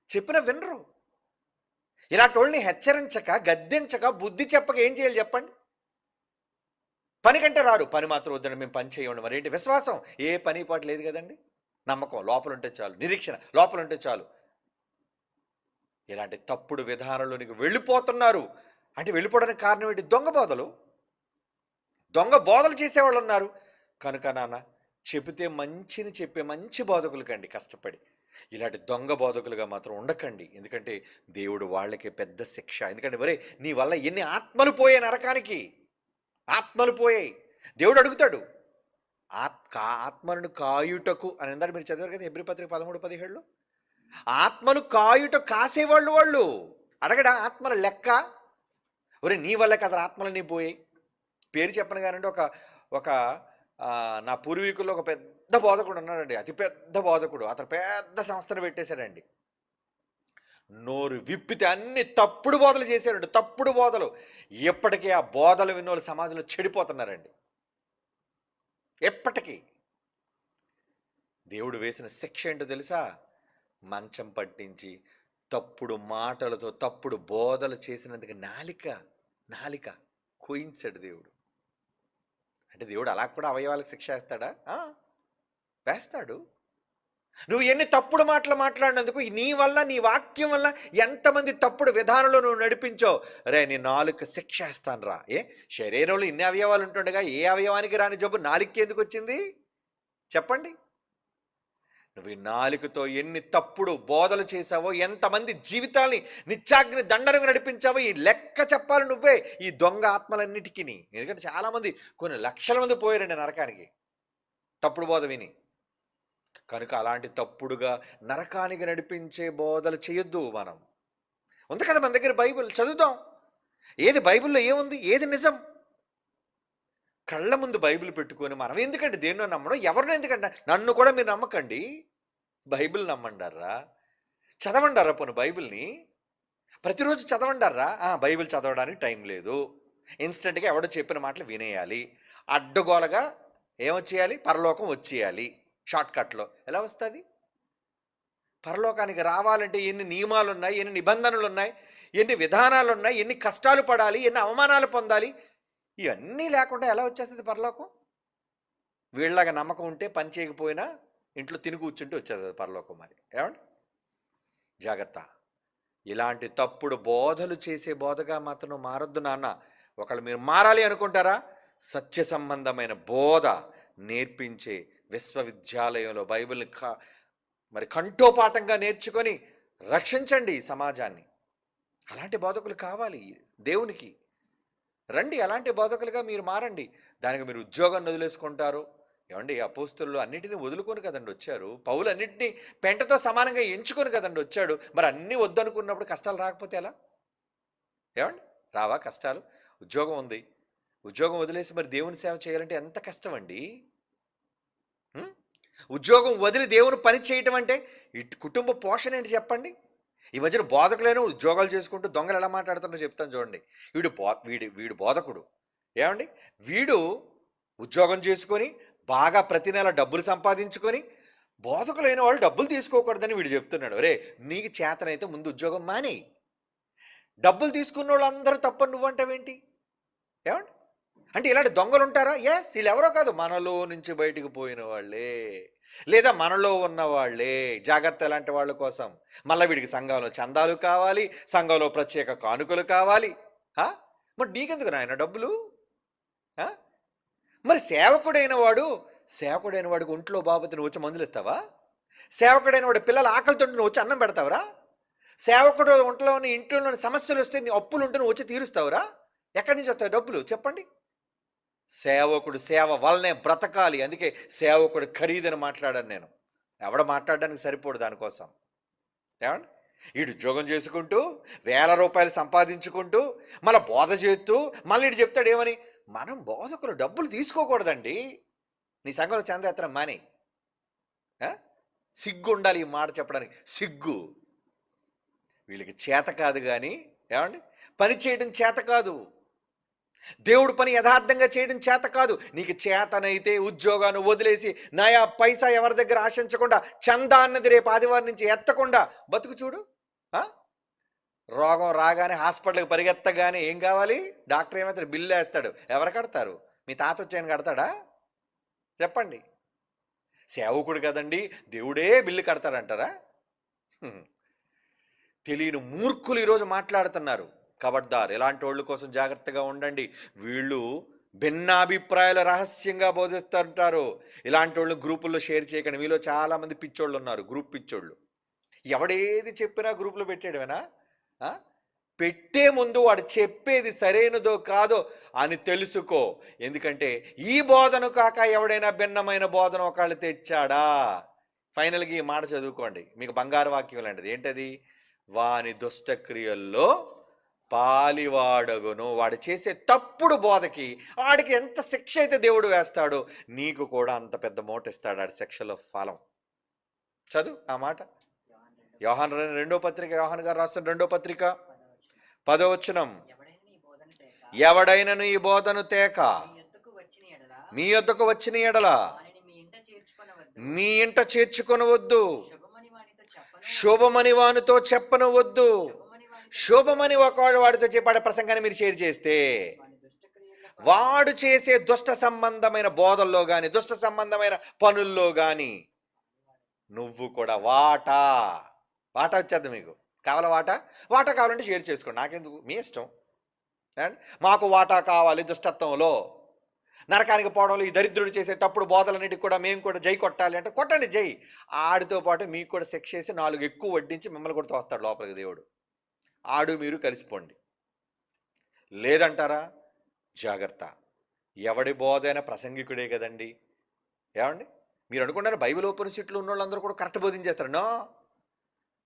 చెప్పిన వినరు. ఇలాంటి వాళ్ళని హెచ్చరించక, గద్దించక, బుద్ధి చెప్పక ఏం చేయాలి చెప్పండి? పని కంటే రారు. పని మాత్రం వద్దండి, మేము పని చేయండి. మరి ఏంటి? విశ్వాసం. ఏ పని పాటు లేదు కదండి. నమ్మకం లోపల ఉంటే చాలు, నిరీక్షణ లోపల ఉంటే చాలు. ఇలాంటి తప్పుడు విధానంలోనికి వెళ్ళిపోతున్నారు. అంటే వెళ్ళిపోవడానికి కారణం ఏంటి? దొంగ బోధలు. దొంగ బోధలు చేసేవాళ్ళు ఉన్నారు. కనుక నాన్న, చెబితే మంచిని చెప్పే మంచి బోధకులకండి కష్టపడి. ఇలాంటి దొంగ బోధకులుగా మాత్రం ఉండకండి. ఎందుకంటే దేవుడు వాళ్ళకి పెద్ద శిక్ష. ఎందుకంటే మరే నీ వల్ల ఎన్ని ఆత్మలు పోయాయి నరకానికి, ఆత్మలు పోయాయి. దేవుడు అడుగుతాడు, ఆత్మలను కాయుటకు అని అందరూ మీరు చదివారు కదా హెబ్రీ పత్రిక 13:17. ఆత్మలు కాయుట కాసేవాళ్ళు వాళ్ళు. అడగడా ఆత్మల లెక్క? ఒరే నీ వల్ల కదా ఆత్మలన్నీ పోయాయి. పేరు చెప్పను కానండి, ఒక నా పూర్వీకుల్లో ఒక పెద్ద బోధకుడు ఉన్నాడండి, అతిపెద్ద బోధకుడు. అతను పెద్ద సంస్థను పెట్టేశాడండి. నోరు విప్పితే అన్ని తప్పుడు బోధలు చేశారండి, తప్పుడు బోధలు. ఎప్పటికీ ఆ బోధలు విన్నోళ్ళు సమాజంలో చెడిపోతున్నారండి. ఎప్పటికీ. దేవుడు వేసిన శిక్ష ఏంటో తెలుసా? మంచం పట్టించి తప్పుడు మాటలతో తప్పుడు బోధలు చేసినందుకు నాలిక కోయించాడు దేవుడు. అంటే దేవుడు అలా కూడా అవయవాలకు శిక్ష వేస్తాడా? వేస్తాడు. నువ్వు ఎన్ని తప్పుడు మాటలు మాట్లాడినందుకు నీ వల్ల, నీ వాక్యం వల్ల ఎంతమంది తప్పుడు విధానంలో నువ్వు నడిపించో, రే నీ నాలుక శిక్ష వేస్తాను రా. శరీరంలో ఇన్ని అవయవాలు ఉంటుండగా ఏ అవయవానికి రాని జబ్బు నాలుగుకి ఎందుకు వచ్చింది చెప్పండి? నువ్వు ఈ నాలుకతో ఎన్ని తప్పుడు బోధలు చేశావో, ఎంతమంది జీవితాల్ని నిత్యాగ్ని దండనగా నడిపించావో, ఈ లెక్క చెప్పాలి నువ్వే, ఈ దొంగ ఆత్మలన్నిటికీ. ఎందుకంటే చాలామంది, కొన్ని లక్షల మంది పోయారండి నరకానికి తప్పుడు బోధ విని. కనుక అలాంటి తప్పుడుగా నరకానికి నడిపించే బోధలు చేయొద్దు. మనం ఉంది కదా మన దగ్గర బైబిల్, చదువుతాం. ఏది బైబిల్లో ఏముంది, ఏది నిజం? కళ్ళ ముందు బైబిల్ పెట్టుకొని మనం ఎందుకంటే దేన్నో నమ్మడం, ఎవరినో ఎందుకంటే, నన్ను కూడా మీరు నమ్మకండి, బైబిల్ నమ్మండారా, చదవండారా. పోను బైబిల్ని ప్రతిరోజు చదవండారా. బైబిల్ చదవడానికి టైం లేదు, ఇన్స్టెంట్గా ఎవడో చెప్పిన మాటలు వినేయాలి, అడ్డగోలగా ఏమొచ్చేయాలి, పరలోకం వచ్చేయాలి షార్ట్కట్లో. ఎలా వస్తుంది? పరలోకానికి రావాలంటే ఎన్ని నియమాలు ఉన్నాయి, ఎన్ని నిబంధనలు ఉన్నాయి, ఎన్ని విధానాలు ఉన్నాయి, ఎన్ని కష్టాలు పడాలి, ఎన్ని అవమానాలు పొందాలి. ఇవన్నీ లేకుండా ఎలా వచ్చేస్తుంది పరలోకం? వీళ్ళగా నమ్మకం ఉంటే పని చేయకపోయినా ఇంట్లో తిని కూర్చుంటే వచ్చేస్తుంది పరలోకం. మరి ఏమండి? జాగ్రత్త. ఇలాంటి తప్పుడు బోధలు చేసే బోధగా మాత్రం మారొద్దు నాన్న. ఒకళ్ళు మీరు మారాలి అనుకుంటారా, సత్య సంబంధమైన బోధ నేర్పించే విశ్వవిద్యాలయంలో బైబిల్ని మరి కంఠోపాఠంగా నేర్చుకొని రక్షించండి సమాజాన్ని. అలాంటి బోధకులు కావాలి దేవునికి. రండి, అలాంటి బోధకులుగా మీరు మారండి. దానికి మీరు ఉద్యోగాన్ని వదిలేసుకుంటారు. ఏమండి, అపోస్తులు అన్నిటినీ వదులుకొని కదండి వచ్చారు. పౌలు అన్నింటినీ పెంటతో సమానంగా ఎంచుకొని కదండి వచ్చాడు. మరి అన్నీ వద్దనుకున్నప్పుడు కష్టాలు రాకపోతే ఎలా? ఏమండి, రావా కష్టాలు? ఉద్యోగం ఉంది, ఉద్యోగం వదిలేసి మరి దేవుని సేవ చేయాలంటే ఎంత కష్టం అండి. ఉద్యోగం వదిలి దేవుని పని చేయటం అంటే ఇటు కుటుంబ పోషణ ఏంటి చెప్పండి. ఈ మధ్యన బోధకులైన ఉద్యోగాలు చేసుకుంటూ దొంగలు ఎలా మాట్లాడుతున్నారో చెప్తాను చూడండి. వీడు బోధకుడు, ఏమండి, వీడు ఉద్యోగం చేసుకొని బాగా ప్రతి నెల డబ్బులు సంపాదించుకొని, బోధకులైన వాళ్ళు డబ్బులు తీసుకోకూడదని వీడు చెప్తున్నాడు. రే నీకు చేతనైతే ముందు ఉద్యోగం మానేయి. డబ్బులు తీసుకున్న వాళ్ళు అందరూ తప్పని నువ్వంటావేంటి? ఏమండి, అంటే ఇలాంటి దొంగలు ఉంటారా? ఎస్, వీళ్ళు ఎవరో కాదు, మనలో నుంచి బయటికి పోయిన వాళ్ళే, లేదా మనలో ఉన్న వాళ్ళే. జాగ్రత్త ఇలాంటి వాళ్ళ కోసం. మళ్ళీ వీడికి సంఘంలో చందాలు కావాలి, సంఘంలో ప్రత్యేక కానుకలు కావాలి. మరి నీకెందుకు నాయన డబ్బులు? మరి సేవకుడైన వాడికి ఒంట్లో బాబుతో నువ్వు వచ్చి మందులు ఇస్తావా? సేవకుడైన వాడు పిల్లల ఆకలితో నువ్వు వచ్చి అన్నం పెడతావరా? సేవకుడు ఒంట్లోని ఇంట్లోని సమస్యలు వస్తే నీ అప్పులు ఉంటే నువ్వు వచ్చి తీరుస్తావురా? ఎక్కడి నుంచి వస్తాయి డబ్బులు చెప్పండి? సేవకుడు సేవ వల్లనే బ్రతకాలి. అందుకే సేవకుడు ఖరీదని మాట్లాడాను నేను. ఎవడ మాట్లాడడానికి సరిపోడు దానికోసం. ఏమండి, వీడు ఉద్యోగం చేసుకుంటూ వేల రూపాయలు సంపాదించుకుంటూ మళ్ళీ బోధ చేస్తూ మళ్ళీ ఇటు చెప్తాడు ఏమని, మనం బోధకులు డబ్బులు తీసుకోకూడదండి, నీ సంఘంలో చందేత్తనం మాని. సిగ్గు ఉండాలి ఈ మాట చెప్పడానికి, సిగ్గు. వీళ్ళకి చేత కాదు కానీ, ఏమండి, పని చేయడం చేత కాదు, దేవుడు పని యథార్థంగా చేయడం చేత కాదు. నీకు చేతనైతే ఉద్యోగాన్ని వదిలేసి నయా పైసా ఎవరి దగ్గర ఆశించకుండా, చందా అన్నది రేపు ఆదివారం నుంచి ఎత్తకుండా బతుకు చూడు. రోగం రాగానే హాస్పిటల్కి పరిగెత్తగానే ఏం కావాలి, డాక్టర్ ఏమవుతాడు, బిల్లు వేస్తాడు. ఎవరు కడతారు? మీ తాత వచ్చాయని కడతాడా చెప్పండి? సేవకుడు కదండి, దేవుడే బిల్లు కడతాడంటారా? తెలియని మూర్ఖులు ఈరోజు మాట్లాడుతున్నారు. ఖబర్దార్, ఇలాంటి వాళ్ళ కోసం జాగ్రత్తగా ఉండండి. వీళ్ళు భిన్నాభిప్రాయాలు రహస్యంగా బోధిస్తుంటారు. ఇలాంటి వాళ్ళు గ్రూపుల్లో షేర్ చేయకండి. మీలో చాలామంది పిచ్చోళ్ళు ఉన్నారు, గ్రూప్ పిచ్చోళ్ళు. ఎవడేది చెప్పినా గ్రూపులో పెట్టేయడమేనా? పెట్టే ముందు వాడు చెప్పేది సరైనదో కాదో అని తెలుసుకో. ఎందుకంటే ఈ బోధన కాక ఎవడైనా భిన్నమైన బోధన ఒకళ్ళు తెచ్చాడా, ఫైనల్గా ఈ మాట చదువుకోండి, మీకు బంగారు వాక్యం లాంటిది. ఏంటది? వాని దుష్టక్రియల్లో పాలివాడగును. వాడు చేసే తప్పుడు బోధకి వాడికి ఎంత శిక్ష అయితే దేవుడు వేస్తాడో నీకు కూడా అంత పెద్ద మూట ఇస్తాడు ఆడి శిక్షలో ఫలం. చదువు ఆ మాట. యోహాను 2వ పత్రిక, యోహాను గారు రాస్తున్న 2వ పత్రిక 10వ వచనం. ఎవడైనను ఈ బోధను తేక మీ యొద్దకు వచ్చిన ఎడల మీ ఇంట చేర్చుకొనవద్దు, శుభమని వానితో చెప్పనవద్దు. శుభమని ఒకవాడు వాడితో చెప్పాడే ప్రసంగాన్ని మీరు షేర్ చేస్తే వాడు చేసే దుష్ట సంబంధమైన బోధల్లో కానీ దుష్ట సంబంధమైన పనుల్లో కానీ నువ్వు కూడా వాటా వచ్చేద్దు. మీకు కావాలా వాటా కావాలంటే షేర్ చేసుకోండి, నాకెందుకు, మీ ఇష్టం. మాకు వాటా కావాలి దుష్టత్వంలో, నరకానికి పోవడంలో, ఈ దరిద్రుడు చేసే తప్పుడు బోధలన్నిటికి కూడా మేము కూడా జై కొట్టాలి అంటే కొట్టండి జై. ఆడితో పాటు మీకు కూడా శిక్ష చేసి 4 ఎక్కువ వడ్డించి మిమ్మల్ని కూడా తోస్తాడు లోపలికి దేవుడు. ఆడు మీరు కలిసిపోండి. లేదంటారా? జాగ్రత్త. ఎవడి బోధైనా ప్రసంగికుడే కదండి. ఏమండి, మీరు అనుకున్నారు బైబిల్ ఓపెన్ సీట్లు ఉన్న వాళ్ళందరూ కూడా కరెక్ట్ బోధించేస్తారు? నో.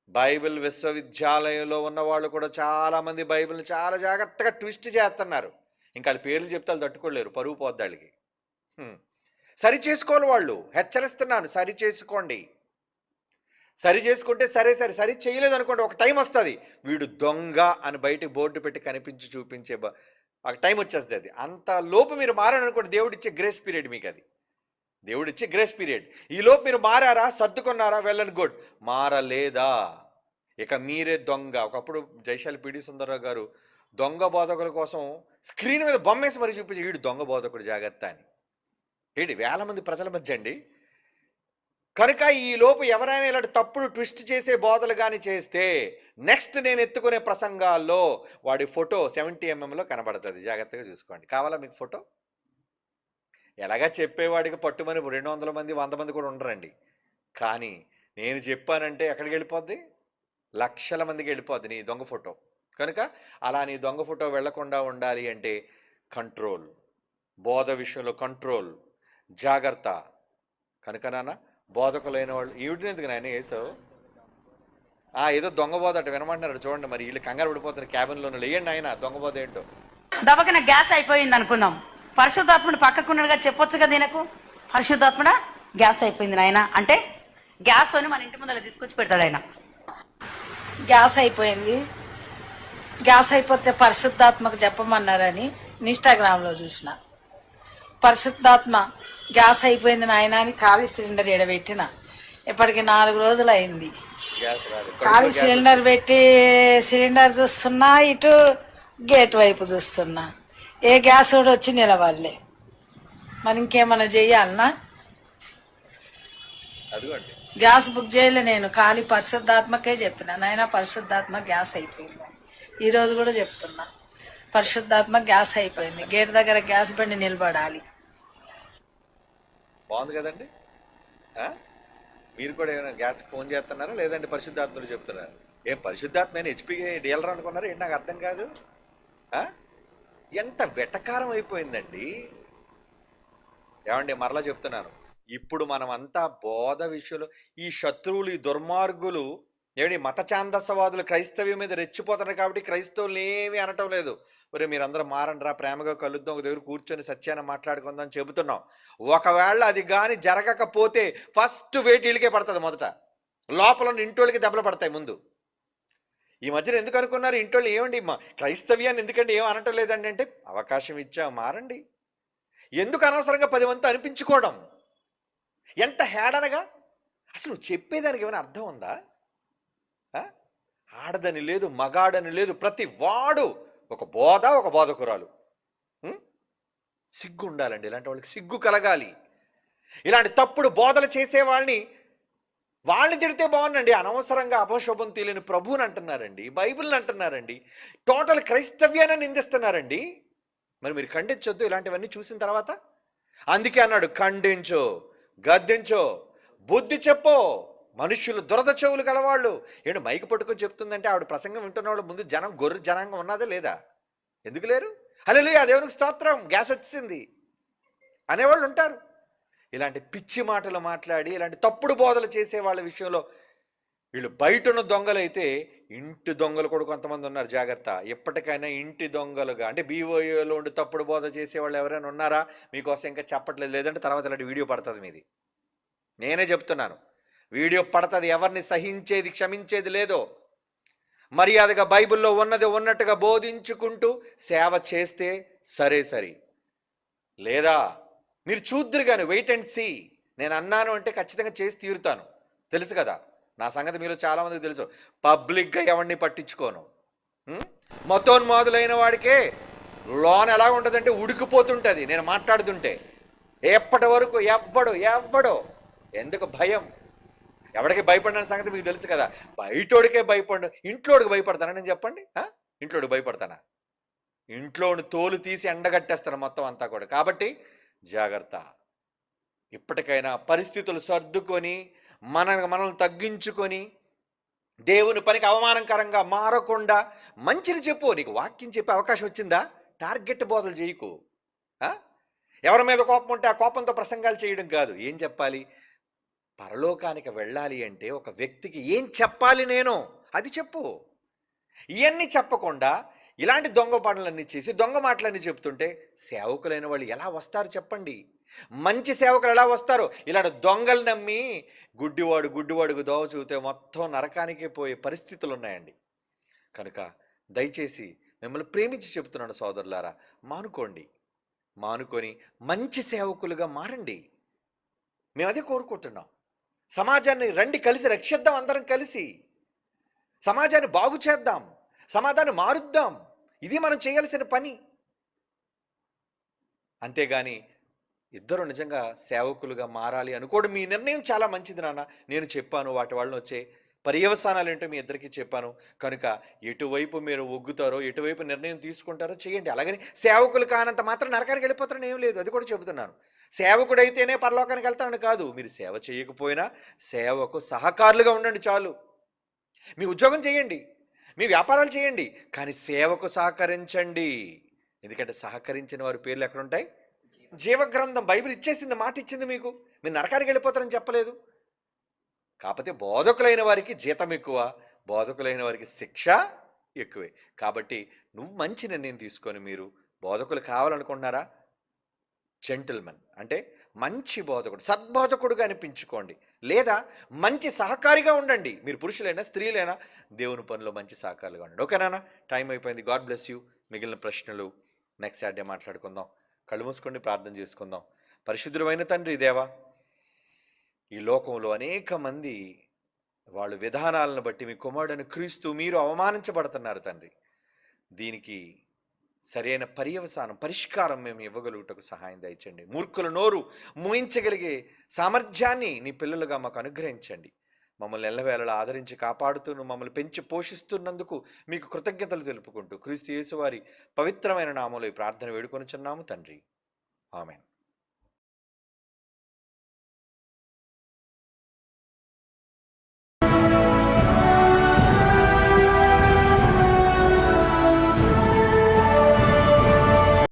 బైబిల్ విశ్వవిద్యాలయంలో ఉన్న వాళ్ళు కూడా చాలామంది బైబిల్ని చాలా జాగ్రత్తగా ట్విస్ట్ చేస్తున్నారు. ఇంకా వాళ్ళ పేర్లు చెప్తే వాళ్ళు తట్టుకోలేరు, పరువు పోద్దాళ్ళకి. సరి చేసుకోవాలి వాళ్ళు, హెచ్చరిస్తున్నాను, సరి చేసుకోండి. సరి చేసుకుంటే సరి చేయలేదు అనుకోండి, ఒక టైం వస్తుంది వీడు దొంగ అని బయటకు బోర్డు పెట్టి కనిపించి చూపించే ఒక టైం వచ్చేస్తుంది. అది అంత లోపు మీరు మారారనుకోండి, దేవుడిచ్చే గ్రేస్ పీరియడ్ మీకు, అది దేవుడిచ్చే గ్రేస్ పీరియడ్. ఈ లోపు మీరు మారారా, సర్దుకున్నారా, వెళ్ళని గుడ్. మారలేదా ఇక మీరే దొంగ. ఒకప్పుడు జైశాలి పిడి సుందరరావు గారు దొంగ బోధకుల కోసం స్క్రీన్ మీద బొమ్మేసి మరి చూపించి వీడు దొంగ బోధకుడు జాగ్రత్త అని. ఏంటి, వేల మంది ప్రజల మధ్య అండి. కనుక ఈ లోపు ఎవరైనా ఇలాంటి తప్పుడు ట్విస్ట్ చేసే బోధలు కానీ చేస్తే నెక్స్ట్ నేను ఎత్తుకునే ప్రసంగాల్లో వాడి ఫోటో 70 mm కనబడుతుంది. జాగ్రత్తగా చూసుకోండి. కావాలా మీకు ఫోటో? ఎలాగా చెప్పేవాడికి పట్టుమని 200 మంది 100 మంది కూడా ఉండరండి. కానీ నేను చెప్పానంటే ఎక్కడికి వెళ్ళిపోద్ది, లక్షల మందికి వెళ్ళిపోద్ది నీ దొంగ ఫోటో. కనుక అలా నీ దొంగ ఫోటో వెళ్లకుండా ఉండాలి అంటే కంట్రోల్, బోధ విషయంలో కంట్రోల్, జాగ్రత్త. కనుక నాన్న బోధకులైన వాళ్ళు ఈవిడిని ఎందుకు నాయన వేసావు? ఏదో దొంగ బోధ అట వినమంటున్నారు చూడండి. మరి వీళ్ళు కంగారు పడిపోతున్నారు క్యాబిన్లో. వేయండి ఆయన దొంగ బోధ ఏంటో. దబకన గ్యాస్ అయిపోయింది అనుకుందాం, పరిశుద్ధాత్ముడు పక్కకున్నట్టుగా చెప్పొచ్చు కదా దీనకు. పరిశుద్ధాత్ముడ గ్యాస్ అయిపోయింది నాయన అంటే గ్యాస్ అని మన ఇంటి ముందర తీసుకొచ్చి పెడతాడు ఆయన. గ్యాస్ అయిపోయింది, గ్యాస్ అయిపోతే పరిశుద్ధాత్మకు చెప్పమన్నారని ఇన్స్టాగ్రామ్లో చూసిన. పరిశుద్ధాత్మ గ్యాస్ అయిపోయింది నాయన అని ఖాళీ సిలిండర్ ఎడబెట్టిన. ఇప్పటికి 4 రోజులు అయింది. ఖాళీ సిలిండర్ పెట్టి సిలిండర్ చూస్తున్నా, ఇటు గేట్ వైపు చూస్తున్నా, ఏ గ్యాస్ కూడా వచ్చి నిలబడలే. మరి ఇంకేమన్నా చెయ్యాలన్నా? గ్యాస్ బుక్ చేయలే నేను, ఖాళీ పరిశుద్ధాత్మకే చెప్పిన, నాయన పరిశుద్ధాత్మ గ్యాస్ అయిపోయింది. ఈరోజు కూడా చెప్తున్నా, పరిశుద్ధాత్మ గ్యాస్ అయిపోయింది, గేట్ దగ్గర గ్యాస్ బండి నిలబడాలి. బాగుంది కదండి. మీరు కూడా ఏమైనా గ్యాస్కి ఫోన్ చేస్తున్నారా లేదంటే పరిశుద్ధాత్మలు చెప్తున్నారా? ఏం పరిశుద్ధాత్మైన హెచ్పి డీలర్ అనుకున్నారు ఏంటి? నాకు అర్థం కాదు. ఆ? ఎంత వెటకారం అయిపోయిందండి. ఏమండి, మరలా చెప్తున్నాను, ఇప్పుడు మనం అంతా బోధ విషయంలో ఈ శత్రువులు, ఈ దుర్మార్గులు, ఏమిటి మత ఛాందసవాదులు క్రైస్తవ్యం మీద రెచ్చిపోతున్నారు కాబట్టి క్రైస్తవులు ఏమీ అనటం లేదు. ఒరే మీరందరూ మారండి రా, ప్రేమగా కలుద్దాం, ఒక దగ్గర కూర్చొని సత్యాన్ని మాట్లాడుకుందాం అని చెబుతున్నాం. ఒకవేళ అది కానీ జరగకపోతే ఫస్ట్ వేట్ వీళ్ళకే పడుతుంది. మొదట లోపల ఉన్న ఇంటోళ్ళకి దెబ్బలు పడతాయి ముందు. ఈ మధ్యన ఎందుకు అనుకున్నారు ఇంటోళ్ళు? ఏమండి మా క్రైస్తవ్యాన్ని ఎందుకంటే ఏం అనటం లేదండి అంటే, అవకాశం ఇచ్చా మారండి. ఎందుకు అనవసరంగా 10 మందితో అనిపించుకోవడం? ఎంత హేడనగా! అసలు నువ్వు చెప్పేదానికి ఏమైనా అర్థం ఉందా? ఆడదని లేదు, మగాడని లేదు, ప్రతి వాడు ఒక బోధ, ఒక బోధకురాలు. సిగ్గు ఉండాలండి, ఇలాంటి వాళ్ళకి సిగ్గు కలగాలి. ఇలాంటి తప్పుడు బోధలు చేసే వాళ్ళని తిడితే బాగుండండి. అనవసరంగా అపశోభం తెలియని ప్రభువుని అంటున్నారండి, బైబిల్ని అంటున్నారండి, టోటల్ క్రైస్తవ్యాన్ని నిందిస్తున్నారండి. మరి మీరు ఖండించొద్దు ఇలాంటివన్నీ చూసిన తర్వాత. అందుకే అన్నాడు, ఖండించో, గద్దించో, బుద్ధి చెప్పో. మనుషులు దురద చెవులు గలవాళ్ళు. ఏంటి మైకు పట్టుకొని చెప్తుందంటే ఆవిడ ప్రసంగం వింటున్న వాళ్ళు ముందు జనం గొర్రె జనాంగం ఉన్నదా లేదా? ఎందుకు లేరు? హల్లెలూయా, దేవునికి స్తోత్రం, గ్యాస్ వచ్చింది అనేవాళ్ళు ఉంటారు. ఇలాంటి పిచ్చి మాటలు మాట్లాడి ఇలాంటి తప్పుడు బోధలు చేసే వాళ్ళ విషయంలో వీళ్ళు బయట ఉన్న దొంగలైతే ఇంటి దొంగలు కూడా కొంతమంది ఉన్నారు. జాగ్రత్త. ఎప్పటికైనా ఇంటి దొంగలుగా, అంటే బీఓఏలో ఉండి తప్పుడు బోధ చేసేవాళ్ళు ఎవరైనా ఉన్నారా? మీకోసం ఇంకా చెప్పట్లేదు, లేదంటే తర్వాత ఇలాంటి వీడియో పడుతుంది మీది. నేనే చెప్తున్నాను, వీడియో పడుతుంది. ఎవరిని సహించేది, క్షమించేది లేదో. మర్యాదగా బైబిల్లో ఉన్నది ఉన్నట్టుగా బోధించుకుంటూ సేవ చేస్తే సరే సరి, లేదా మీరు చూద్దరు కానీ వెయిట్ అండ్ సీ. నేను అన్నాను అంటే ఖచ్చితంగా చేసి తీరుతాను. తెలుసు కదా నా సంగతి, మీలో చాలామందికి తెలుసు. పబ్లిక్గా ఎవరిని పట్టించుకోను. మతోన్మాదులైన వాడికే లోన్ ఎలా ఉంటుందంటే ఉడికిపోతుంటుంది నేను మాట్లాడుతుంటే. ఎప్పటి వరకు ఎవ్వడో ఎందుకు భయం? ఎవడికి భయపడిన సంగతి మీకు తెలుసు కదా. బయటోడికే భయపడు, ఇంట్లోడికి భయపడతానా నేను చెప్పండి? ఇంట్లోడికి భయపడతానా? ఇంట్లోని తోలు తీసి ఎండగట్టేస్తాను మొత్తం అంతా కూడా. కాబట్టి జాగ్రత్త. ఇప్పటికైనా పరిస్థితులు సర్దుకొని మనల్ని తగ్గించుకొని దేవుని పనికి అవమానకరంగా మారకుండా మంచిని చెప్పు. నీకు వాక్యం చెప్పే అవకాశం వచ్చిందా? టార్గెట్ బోధలు చేయకు. ఎవరి మీద కోపం ఉంటే ఆ కోపంతో ప్రసంగాలు చేయడం కాదు. ఏం చెప్పాలి? పరలోకానికి వెళ్ళాలి అంటే ఒక వ్యక్తికి ఏం చెప్పాలి నేను, అది చెప్పు. ఇవన్నీ చెప్పకుండా ఇలాంటి దొంగ పనులన్నీ చేసి దొంగ మాటలన్నీ చెప్తుంటే సేవకులైన వాళ్ళు ఎలా వస్తారు చెప్పండి? మంచి సేవకులు ఎలా వస్తారు? ఇలాంటి దొంగలు నమ్మి గుడ్డివాడుకు దోవ చూస్తే మొత్తం నరకానికి పోయే పరిస్థితులు ఉన్నాయండి. కనుక దయచేసి మిమ్మల్ని ప్రేమించి చెప్తున్నాను సోదరులారా, మానుకొని మంచి సేవకులుగా మారండి. మేము అదే కోరుకుంటున్నాం. సమాజాన్ని రండి కలిసి రక్షిద్దాం, అందరం కలిసి సమాజాన్ని బాగు చేద్దాం, సమాజాన్ని మారుద్దాం. ఇది మనం చేయాల్సిన పని. అంతేగాని ఇద్దరు నిజంగా సేవకులుగా మారాలి అనుకోవడం మీ నిర్ణయం చాలా మంచిది నాన్న. నేను చెప్పాను, వాటి వల్ల వచ్చే పర్యవసానాలు ఏంటో మీ ఇద్దరికీ చెప్పాను. కనుక ఎటువైపు మీరు ఒగ్గుతారో, ఎటువైపు నిర్ణయం తీసుకుంటారో చేయండి. అలాగని సేవకులు కానంత మాత్రం నరకానికి వెళ్ళిపోతారని ఏం లేదు, అది కూడా చెబుతున్నాను. సేవకుడైతేనే పరలోకానికి వెళ్తానని కాదు. మీరు సేవ చేయకపోయినా సేవకు సహకారులుగా ఉండండి చాలు. మీ ఉద్యోగం చేయండి, మీ వ్యాపారాలు చేయండి, కానీ సేవకు సహకరించండి. ఎందుకంటే సహకరించిన వారి పేర్లు ఎక్కడుంటాయి? జీవగ్రంథం. బైబిల్ ఇచ్చేసింది, మాట ఇచ్చింది మీకు. మీరు నరకానికి వెళ్ళిపోతారని చెప్పలేదు. కాకపోతే బోధకులైన వారికి జీతం ఎక్కువ, బోధకులైన వారికి శిక్ష ఎక్కువే. కాబట్టి నువ్వు మంచి నిర్ణయం తీసుకొని, మీరు బోధకులు కావాలనుకుంటున్నారా? జెంటిల్మెన్ అంటే మంచి బోధకుడు, సద్బోధకుడుగా అనిపించుకోండి, లేదా మంచి సహకారిగా ఉండండి. మీరు పురుషులైనా స్త్రీలైనా దేవుని పనిలో మంచి సహకారులుగా ఉండండి. ఓకేనా? టైం అయిపోయింది. God bless you. మిగిలిన ప్రశ్నలు నెక్స్ట్ సాటర్డే మాట్లాడుకుందాం. కళ్ళు మూసుకొని ప్రార్థన చేసుకుందాం. పరిశుద్ధుడైన తండ్రి దేవా, ఈ లోకంలో అనేక మంది వాళ్ళ విధానాలను బట్టి మీ కుమారుడైన క్రీస్తు మీరు అవమానించబడుతున్నారు తండ్రి. దీనికి సరైన పర్యవసానం, పరిష్కారం మేము ఇవ్వగలుగుటకు సహాయం దయచండి. మూర్ఖుల నోరు మూయించగలిగే సామర్థ్యాన్ని నీ పిల్లలుగా మాకు అనుగ్రహించండి. మమ్మల్ని ఎల్లవేళలా ఆదరించి కాపాడుతూ మమ్మల్ని పెంచి పోషిస్తున్నందుకు మీకు కృతజ్ఞతలు తెలుపుకుంటూ క్రీస్తు యేసు వారి పవిత్రమైన నామములో ఈ ప్రార్థన వేడుకొనుచున్నాము తండ్రి. ఆమేన్.